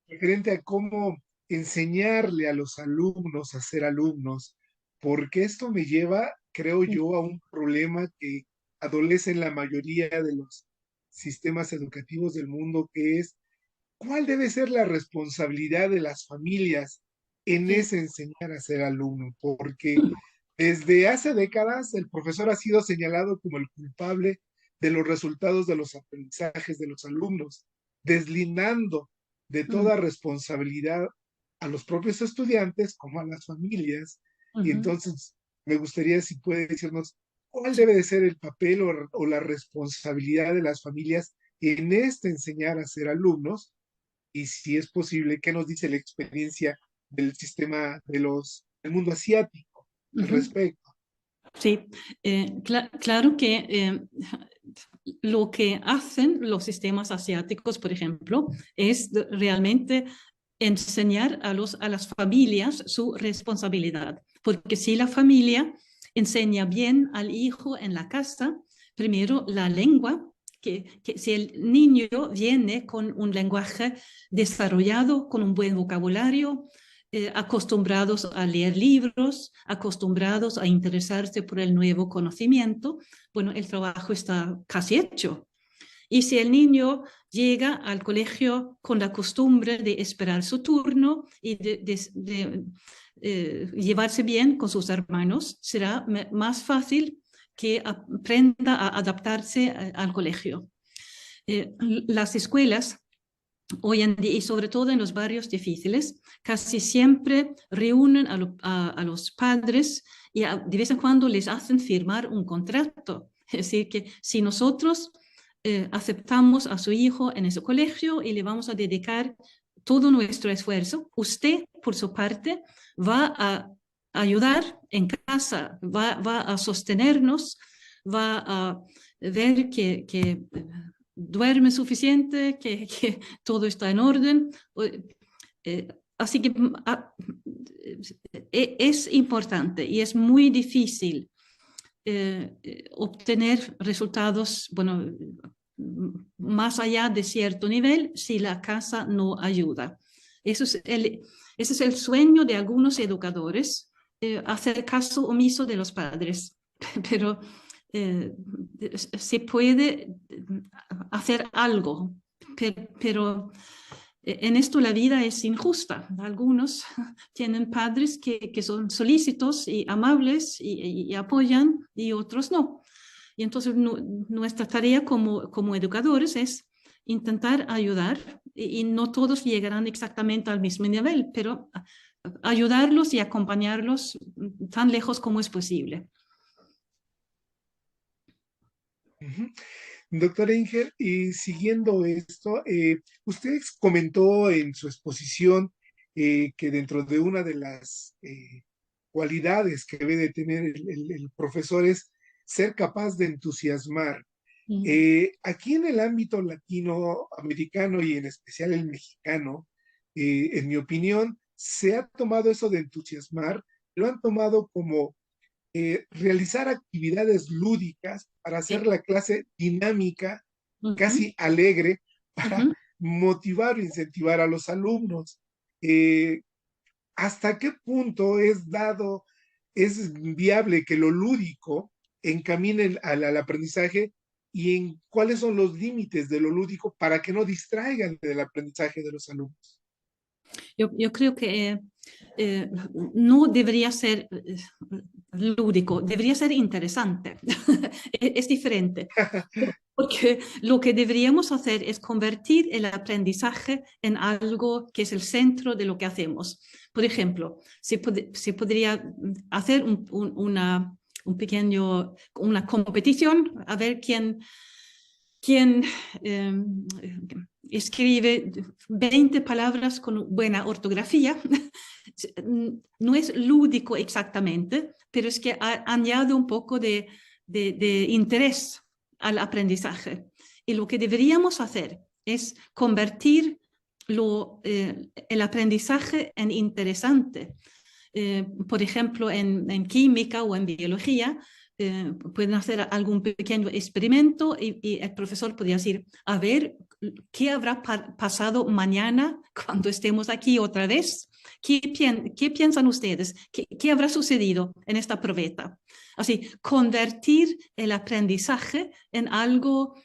referente a cómo enseñarle a los alumnos a ser alumnos, porque esto me lleva, creo yo, a un problema que adolece en la mayoría de los sistemas educativos del mundo, que es ¿cuál debe ser la responsabilidad de las familias en Sí. ese enseñar a ser alumno? Porque desde hace décadas el profesor ha sido señalado como el culpable de los resultados de los aprendizajes de los alumnos, deslindando de toda responsabilidad a los propios estudiantes como a las familias. Y entonces me gustaría si puede decirnos cuál debe de ser el papel o la responsabilidad de las familias en este enseñar a ser alumnos y si es posible, ¿qué nos dice la experiencia del sistema del mundo asiático al respecto? Sí, claro que lo que hacen los sistemas asiáticos, por ejemplo, es realmente enseñar a las familias su responsabilidad, porque si la familia enseña bien al hijo en la casa, primero la lengua, que si el niño viene con un lenguaje desarrollado, con un buen vocabulario, acostumbrados a leer libros, acostumbrados a interesarse por el nuevo conocimiento, bueno, el trabajo está casi hecho. Y si el niño llega al colegio con la costumbre de esperar su turno y llevarse bien con sus hermanos, será más fácil que aprenda a adaptarse al colegio. Las escuelas hoy en día, y sobre todo en los barrios difíciles, casi siempre reúnen a los padres y de vez en cuando les hacen firmar un contrato. Es decir, que si nosotros aceptamos a su hijo en ese colegio y le vamos a dedicar todo nuestro esfuerzo, usted, por su parte, va a ayudar en casa, va a sostenernos, va a ver que duerme suficiente, que todo está en orden. Así que es importante y es muy difícil obtener resultados, bueno, más allá de cierto nivel si la casa no ayuda. Ese es el sueño de algunos educadores, hacer caso omiso de los padres, pero se puede hacer algo, pero en esto la vida es injusta. Algunos tienen padres que son solícitos y amables y apoyan y otros no. Y entonces nuestra tarea como educadores es intentar ayudar y no todos llegarán exactamente al mismo nivel, pero ayudarlos y acompañarlos tan lejos como es posible. Doctora Inger, y siguiendo esto, usted comentó en su exposición que dentro de una de las cualidades que debe de tener el profesor es ser capaz de entusiasmar. Aquí en el ámbito latinoamericano y en especial el mexicano, en mi opinión, se ha tomado eso de entusiasmar, lo han tomado como realizar actividades lúdicas para hacer la clase dinámica, casi alegre, para motivar o incentivar a los alumnos. ¿Hasta qué punto es viable que lo lúdico encamine al aprendizaje y en cuáles son los límites de lo lúdico para que no distraigan del aprendizaje de los alumnos? Yo creo que no debería ser lúdico, debería ser interesante. Es diferente. Porque lo que deberíamos hacer es convertir el aprendizaje en algo que es el centro de lo que hacemos. Por ejemplo, se podría hacer una competición a ver quién escribe 20 palabras con buena ortografía. No es lúdico exactamente, pero es que añade un poco de interés al aprendizaje. Y lo que deberíamos hacer es convertir el aprendizaje en interesante. Por ejemplo, en química o en biología, pueden hacer algún pequeño experimento y el profesor podría decir, a ver, ¿qué habrá pasado mañana cuando estemos aquí otra vez? ¿Qué piensan ustedes? ¿Qué habrá sucedido en esta probeta? Así, convertir el aprendizaje en algo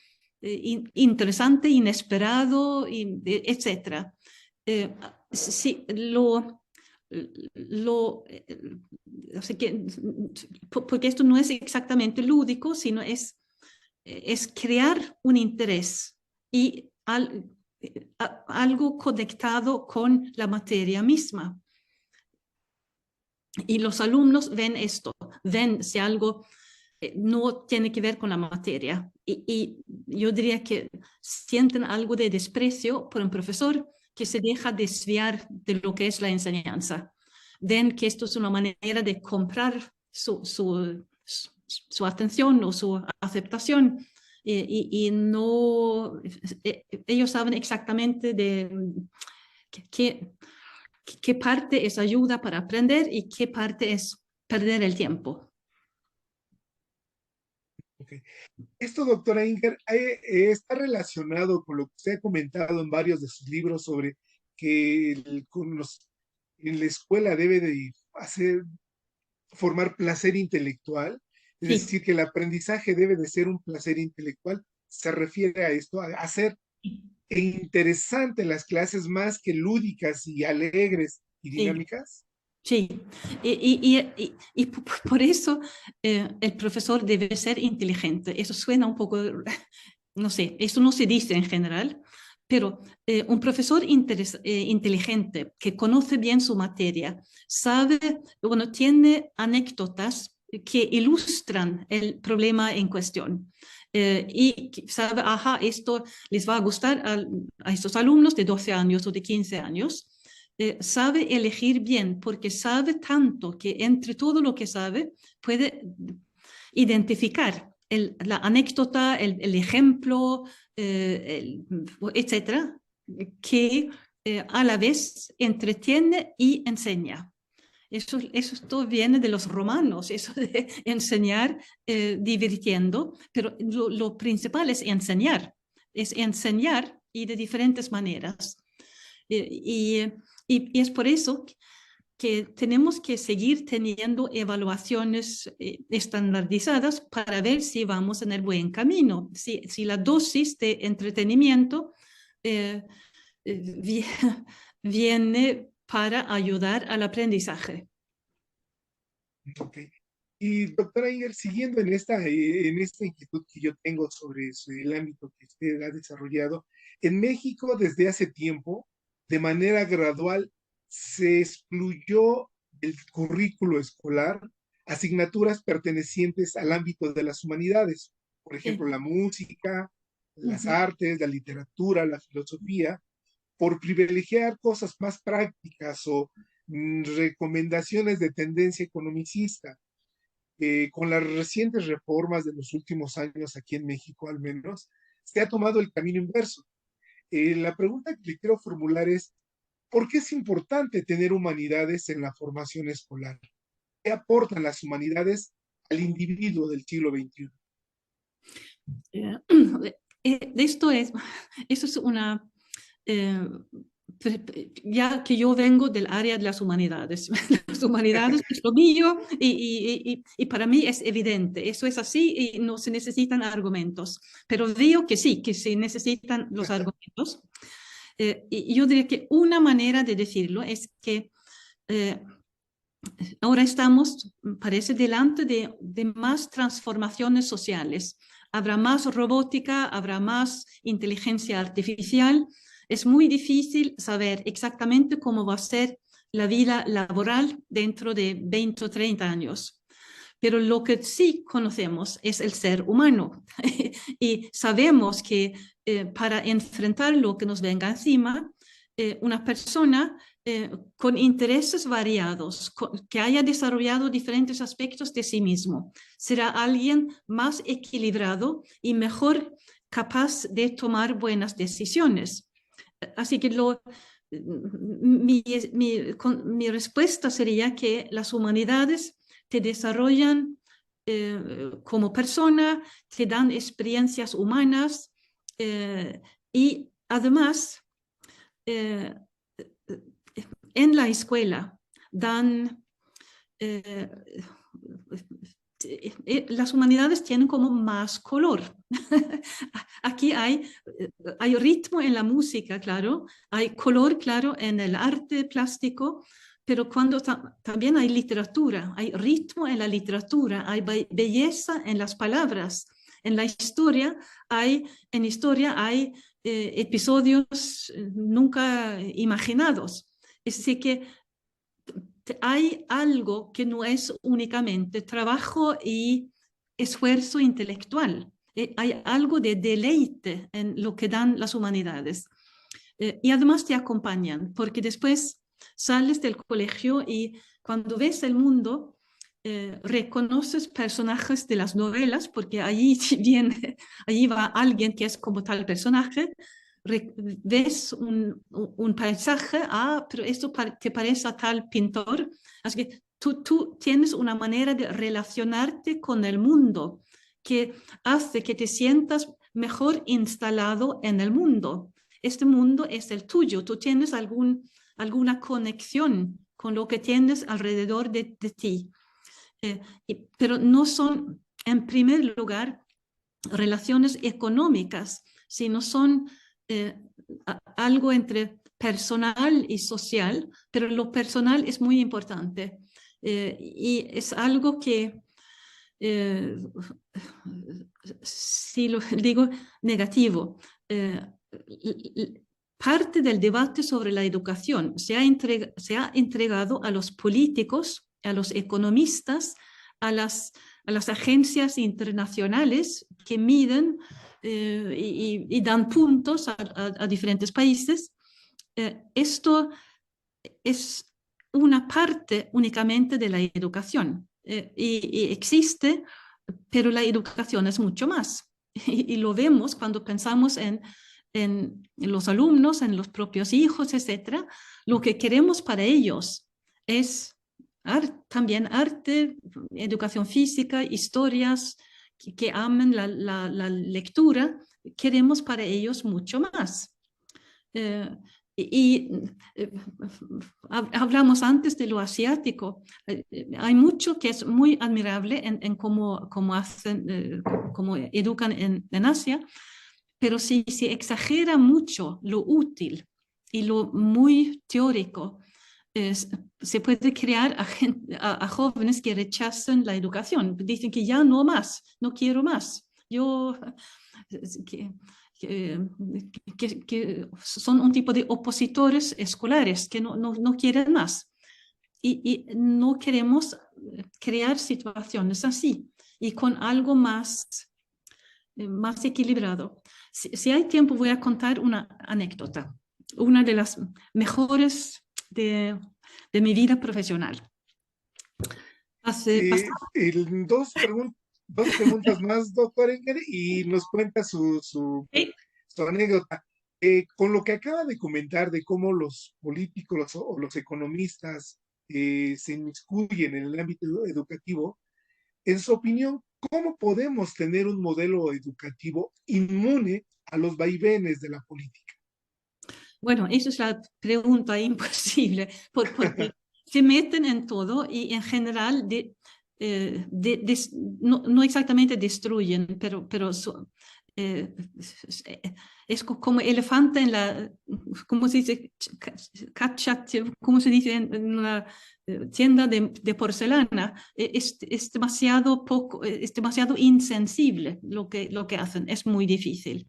interesante, inesperado, etc. Sí, así que, porque esto no es exactamente lúdico, sino es crear un interés y algo conectado con la materia misma. Y los alumnos ven esto, ven si algo no tiene que ver con la materia. Y yo diría que sienten algo de desprecio por un profesor que se deja desviar de lo que es la enseñanza. Ven que esto es una manera de comprar su atención o su aceptación y no, ellos saben exactamente de qué parte es ayuda para aprender y qué parte es perder el tiempo. Okay. Esto, doctora Inger, está relacionado con lo que usted ha comentado en varios de sus libros sobre que en la escuela debe de formar placer intelectual, es Sí, decir, que el aprendizaje debe de ser un placer intelectual. Se refiere a esto, a hacer interesante las clases más que lúdicas y alegres y sí. dinámicas. Sí, y por eso el profesor debe ser inteligente. Eso suena un poco, no sé, eso no se dice en general, pero un profesor inteligente que conoce bien su materia, sabe, bueno, tiene anécdotas que ilustran el problema en cuestión. Y sabe, ajá, esto les va a gustar a estos alumnos de 12 años o de 15 años. Sabe elegir bien porque sabe tanto que entre todo lo que sabe puede identificar la anécdota, el ejemplo, etcétera, que a la vez entretiene y enseña. Esto viene de los romanos, eso de enseñar divirtiendo, pero lo principal es enseñar y de diferentes maneras. Y es por eso que tenemos que seguir teniendo evaluaciones estandarizadas para ver si vamos en el buen camino, si la dosis de entretenimiento eh, viene para ayudar al aprendizaje. Ok. Y doctora Inger, siguiendo en esta inquietud que yo tengo sobre el ámbito que usted ha desarrollado, en México desde hace tiempo, de manera gradual, se excluyó del currículo escolar asignaturas pertenecientes al ámbito de las humanidades, por ejemplo, Sí. la música, Uh las -huh. artes, la literatura, la filosofía, por privilegiar cosas más prácticas o recomendaciones de tendencia economicista. Con las recientes reformas de los últimos años aquí en México al menos, se ha tomado el camino inverso. La pregunta que le quiero formular es, ¿por qué es importante tener humanidades en la formación escolar? ¿Qué aportan las humanidades al individuo del siglo XXI? Esto eso es una... Eh, ya que yo vengo del área de las humanidades. Las humanidades es lo mío y para mí es evidente. Eso es así y no se necesitan argumentos. Pero veo que sí, que se necesitan los argumentos. Y yo diría que una manera de decirlo es que eh, ahora estamos, parece, delante de más transformaciones sociales. Habrá más robótica, habrá más inteligencia artificial. Es muy difícil saber exactamente cómo va a ser la vida laboral dentro de 20 o 30 años. Pero lo que sí conocemos es el ser humano y sabemos que para enfrentar lo que nos venga encima, una persona con intereses variados, que haya desarrollado diferentes aspectos de sí mismo, será alguien más equilibrado y mejor capaz de tomar buenas decisiones. Así que mi respuesta sería que las humanidades te desarrollan como persona, te dan experiencias humanas y además eh, en la escuela dan... Eh, las humanidades tienen como más color. Aquí hay ritmo en la música, claro, hay color, claro, en el arte plástico, pero cuando también hay literatura, hay ritmo en la literatura, hay belleza en las palabras. En la historia en historia hay episodios nunca imaginados. Es decir, que hay algo que no es únicamente trabajo y esfuerzo intelectual. Hay algo de deleite en lo que dan las humanidades. Y además te acompañan, porque después sales del colegio y cuando ves el mundo, reconoces personajes de las novelas, porque allí va alguien que es como tal personaje, ves un paisaje, pero esto te parece a tal pintor. Así que tú tienes una manera de relacionarte con el mundo que hace que te sientas mejor instalado en el mundo. Este mundo es el tuyo, tú tienes alguna conexión con lo que tienes alrededor de ti. Pero no son, en primer lugar, relaciones económicas, sino son algo entre personal y social, pero lo personal es muy importante y es algo que, si lo digo negativo, parte del debate sobre la educación se ha entregado a los políticos, a los economistas, a las agencias internacionales que miden y dan puntos a diferentes países. Esto es una parte únicamente de la educación y existe, pero la educación es mucho más. Y lo vemos cuando pensamos en los alumnos, en los propios hijos, etc. Lo que queremos para ellos es también arte, educación física, historias, que amen la lectura. Queremos para ellos mucho más. Y hablamos antes de lo asiático. Hay mucho que es muy admirable en cómo hacen, cómo educan en Asia, pero si se exagera mucho lo útil y lo muy teórico, se puede crear a jóvenes que rechazan la educación. Dicen que ya no más, no quiero más. Yo... Que, que son un tipo de opositores escolares que no quieren más. Y no queremos crear situaciones así y con algo más equilibrado. Si hay tiempo, voy a contar una anécdota, una de las mejores de mi vida profesional. Dos preguntas más, doctor Enger, y nos cuenta su anécdota. Con lo que acaba de comentar de cómo los políticos o los economistas se inmiscuyen en el ámbito educativo, en su opinión, ¿cómo podemos tener un modelo educativo inmune a los vaivenes de la política? Bueno, esa es la pregunta imposible, porque se meten en todo y en general no exactamente destruyen, pero es como elefante en la, ¿cómo se dice? ¿Cómo se dice en una tienda de porcelana? Es demasiado poco, es demasiado insensible lo que hacen, es muy difícil.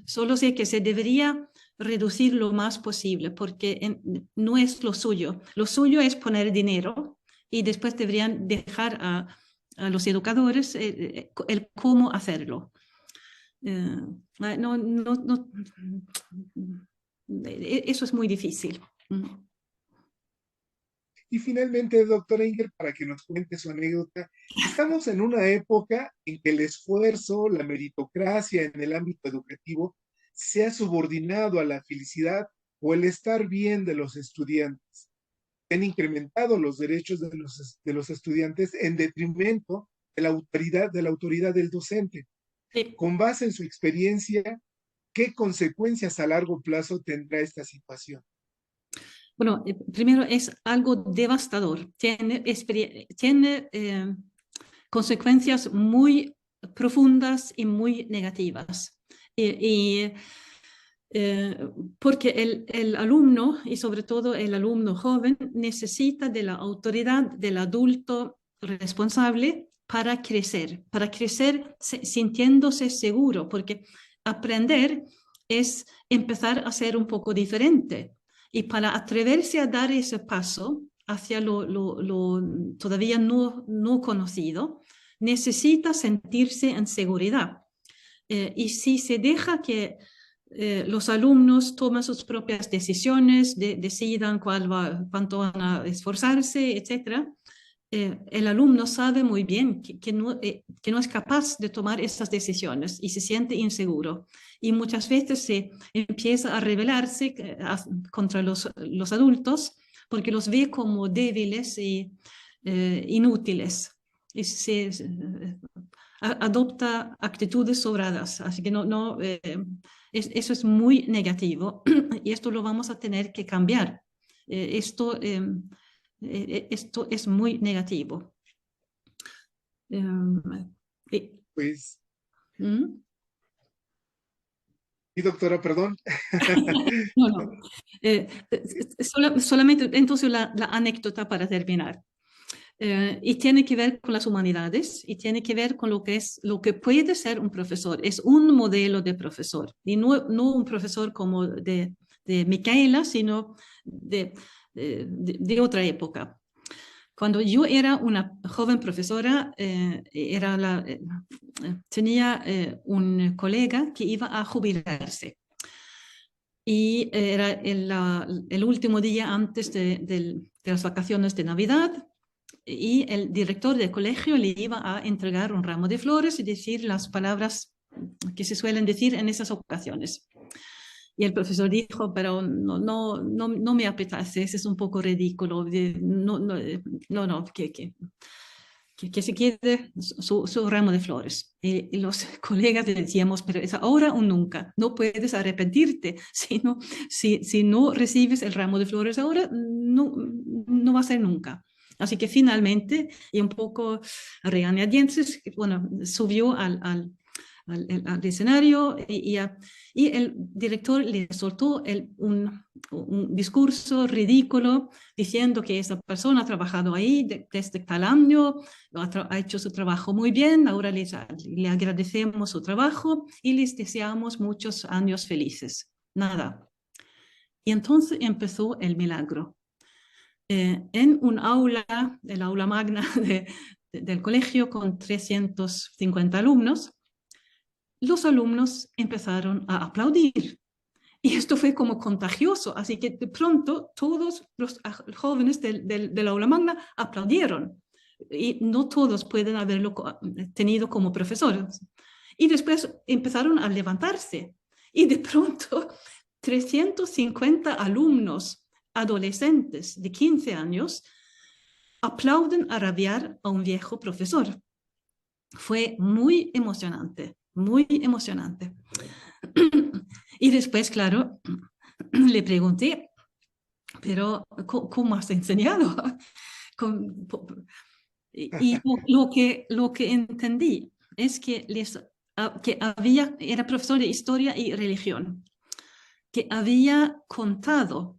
Solo sé que se debería reducir lo más posible porque no es lo suyo. Lo suyo es poner dinero y después deberían dejar a los educadores el cómo hacerlo. Eso es muy difícil. Y finalmente, doctora Inger, para que nos cuente su anécdota, estamos en una época en que el esfuerzo, la meritocracia en el ámbito educativo se ha subordinado a la felicidad o el estar bien de los estudiantes. Han incrementado los derechos de los estudiantes en detrimento de la autoridad del docente. Sí. Con base en su experiencia, ¿qué consecuencias a largo plazo tendrá esta situación? Bueno, primero es algo devastador. Tiene consecuencias muy profundas y muy negativas. Porque el alumno, y sobre todo el alumno joven, necesita de la autoridad del adulto responsable para crecer sintiéndose seguro, porque aprender es empezar a ser un poco diferente. Y para atreverse a dar ese paso hacia lo todavía no conocido, necesita sentirse en seguridad. Y si se deja que los alumnos toman sus propias decisiones, decidan cuánto van a esforzarse, etc., el alumno sabe muy bien que no es capaz de tomar esas decisiones y se siente inseguro. Y muchas veces se empieza a rebelarse contra los adultos porque los ve como débiles y inútiles. Y adopta actitudes sobradas. Así que eso es muy negativo y esto lo vamos a tener que cambiar. Esto es muy negativo. Eh, Pues, ¿Mm? y doctora, perdón. No, no. Solamente entonces la anécdota para terminar. Y tiene que ver con las humanidades y tiene que ver con lo que puede ser un profesor. Es un modelo de profesor y no un profesor como de Micaela, sino de otra época. Cuando yo era una joven profesora, tenía un colega que iba a jubilarse y era el último día antes de las vacaciones de Navidad y el director del colegio le iba a entregar un ramo de flores y decir las palabras que se suelen decir en esas ocasiones. Y el profesor dijo, pero no me apetece, es un poco ridículo, que se quede su ramo de flores. Y los colegas le decíamos, pero es ahora o nunca, no puedes arrepentirte, si no recibes el ramo de flores ahora, no va a ser nunca. Así que finalmente, y un poco a regañadientes, bueno, subió al escenario y el director le soltó un discurso ridículo diciendo que esa persona ha trabajado ahí desde tal año, ha hecho su trabajo muy bien, ahora le agradecemos su trabajo y les deseamos muchos años felices. Nada. Y entonces empezó el milagro. En un aula, el aula magna del colegio con 350 alumnos, los alumnos empezaron a aplaudir. Y esto fue como contagioso, así que de pronto todos los jóvenes del aula magna aplaudieron. Y no todos pueden haberlo tenido como profesores. Y después empezaron a levantarse. Y de pronto 350 alumnos adolescentes de 15 años aplauden a rabiar a un viejo profesor. Fue muy emocionante, muy emocionante. Y después, claro, le pregunté, pero ¿cómo has enseñado? Y lo que entendí es que, era profesor de historia y religión, que había contado,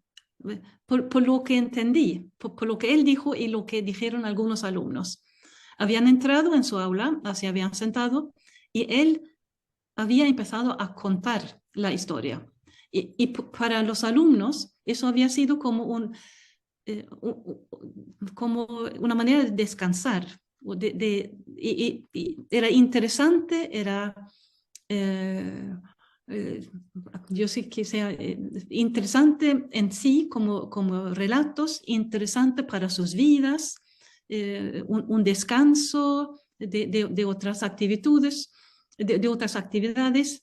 por lo que entendí, por lo que él dijo y lo que dijeron algunos alumnos. Habían entrado en su aula, se habían sentado y él había empezado a contar la historia. Y para los alumnos eso había sido como una manera de descansar. Y era interesante, eh, eh, yo sé que sea interesante en sí como relatos, interesante para sus vidas, un descanso de otras actitudes, de otras actividades.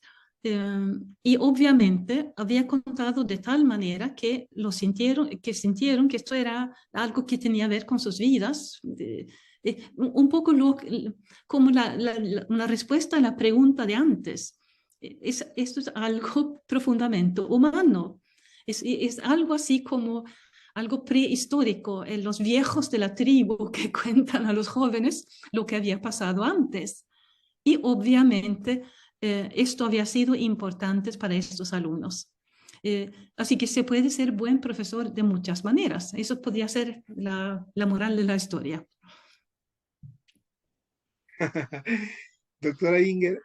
Y obviamente había contado de tal manera que sintieron que esto era algo que tenía que ver con sus vidas, un poco como una respuesta a la pregunta de antes. Esto es algo profundamente humano, es algo así como algo prehistórico, en los viejos de la tribu que cuentan a los jóvenes lo que había pasado antes. Y obviamente esto había sido importante para estos alumnos. Así que se puede ser buen profesor de muchas maneras. Eso podría ser la moral de la historia. Doctora Inger,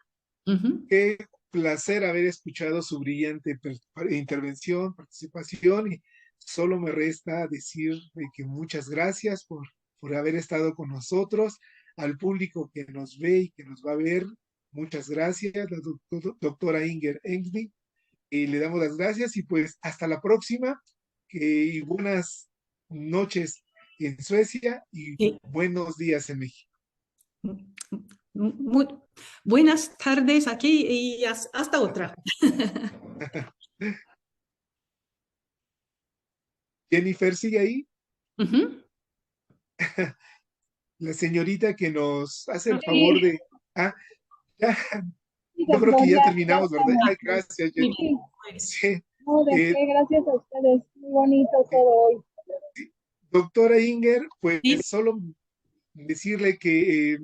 Ujú. qué placer haber escuchado su brillante intervención, participación, y solo me resta decir que muchas gracias por haber estado con nosotros, al público que nos ve y que nos va a ver, muchas gracias, la doctora Inger Engsby, y le damos las gracias y pues hasta la próxima, y buenas noches en Suecia y Sí. buenos días en México. Muy, buenas tardes aquí y hasta otra. Jennifer, ¿sigue ahí? Ujú. La señorita que nos hace el favor Sí, de... Ah, ya, sí, yo creo que doctor, ya ya terminamos, ¿verdad? estamos. Ay, gracias, Muy Jennifer. bien. Sí. No, de Eh, qué, gracias a ustedes. Muy bonito todo hoy. doctora Inger, pues Sí. solo decirle que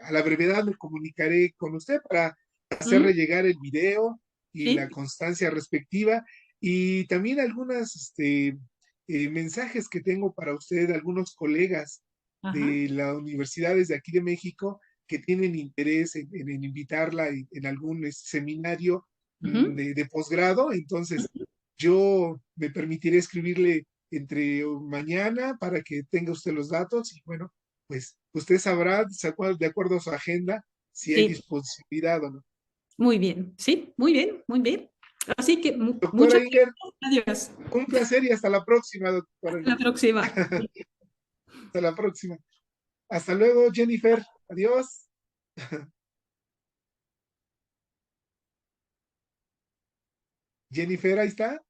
a la brevedad me comunicaré con usted para ¿Mm? hacerle llegar el video y la Sí. constancia respectiva y también algunas mensajes que tengo para usted, algunos colegas Ajá. de las universidades de aquí de México que tienen interés en invitarla en algún seminario Ujú. de posgrado. Entonces, yo me permitiré escribirle entre mañana para que tenga usted los datos y bueno, pues usted sabrá, de acuerdo a su agenda, si hay Sí. disponibilidad o no. Muy bien. Sí, muy bien, muy bien. Así que Doctora muchas Inger, gracias. Adiós. un placer y hasta la próxima, doctora. Hasta la próxima. Hasta la próxima. Hasta luego, Jennifer. Adiós. Jennifer, ahí está.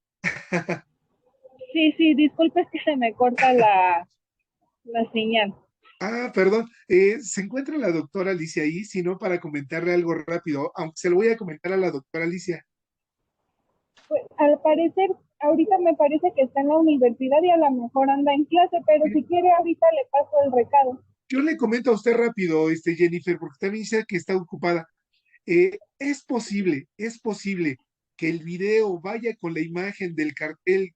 Sí, sí, disculpe, es que se me corta la señal. Ah, perdón. ¿Se encuentra la doctora Alicia ahí? Si no, para comentarle algo rápido, aunque se lo voy a comentar a la doctora Alicia. Pues, al parecer, ahorita me parece que está en la universidad y a lo mejor anda en clase, pero si quiere ahorita le paso el recado. Yo le comento a usted rápido, Jennifer, porque también dice que está ocupada. Es posible que el video vaya con la imagen del cartel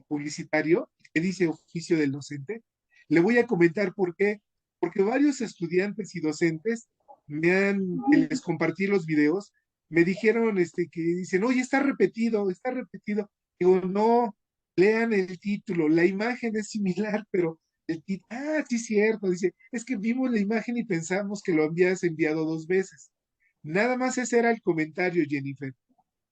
publicitario que dice oficio del docente. Le voy a comentar por qué. Porque varios estudiantes y docentes que les compartí los videos, me dijeron que dicen, oye, está repetido, está repetido. Digo, no, lean el título, la imagen es similar, pero el título, sí, cierto, dice, es que vimos la imagen y pensamos que lo habías enviado 2 veces. Nada más ese era el comentario, Jennifer,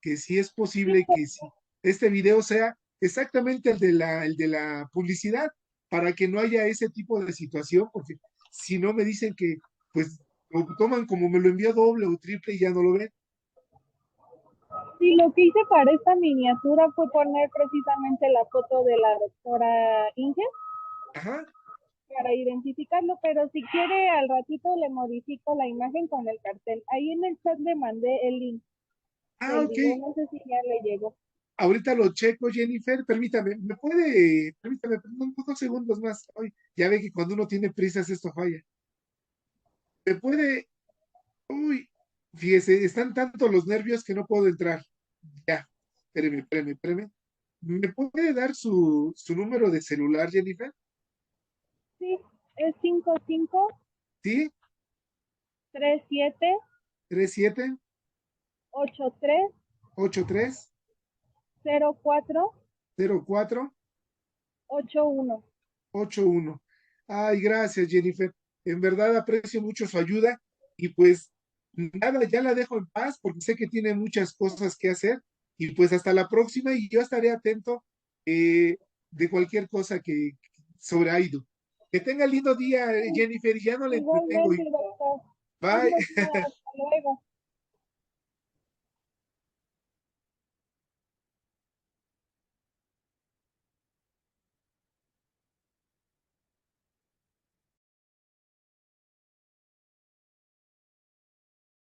que si es posible que si este video sea exactamente el de la publicidad, para que no haya ese tipo de situación, porque si no me dicen que pues lo toman como me lo envió doble o triple y ya no lo ven. Sí, lo que hice para esta miniatura fue poner precisamente la foto de la doctora Inge Ajá. para identificarlo, pero si quiere al ratito le modifico la imagen con el cartel. Ahí en el chat le mandé el link del Ok. video, no sé si ya le llegó. Ahorita lo checo, Jennifer. Permítame, permítame 2 segundos más. Ay, ya ve que cuando uno tiene prisas esto falla. ¿Me puede Uy, fíjese, están tanto los nervios que no puedo entrar. Ya, espéreme. ¿Me puede dar su número de celular, Jennifer? Sí, es 55 ¿Sí? 37 37 83 83 04 04 81. 81. Ay, gracias, Jennifer. En verdad aprecio mucho su ayuda y pues nada, ya la dejo en paz porque sé que tiene muchas cosas que hacer y pues hasta la próxima y yo estaré atento de cualquier cosa que sobre Aidu. Que tenga lindo día, Jennifer, y ya no le entretengo. Igualmente, doctor. Bye. Buenos días, hasta luego.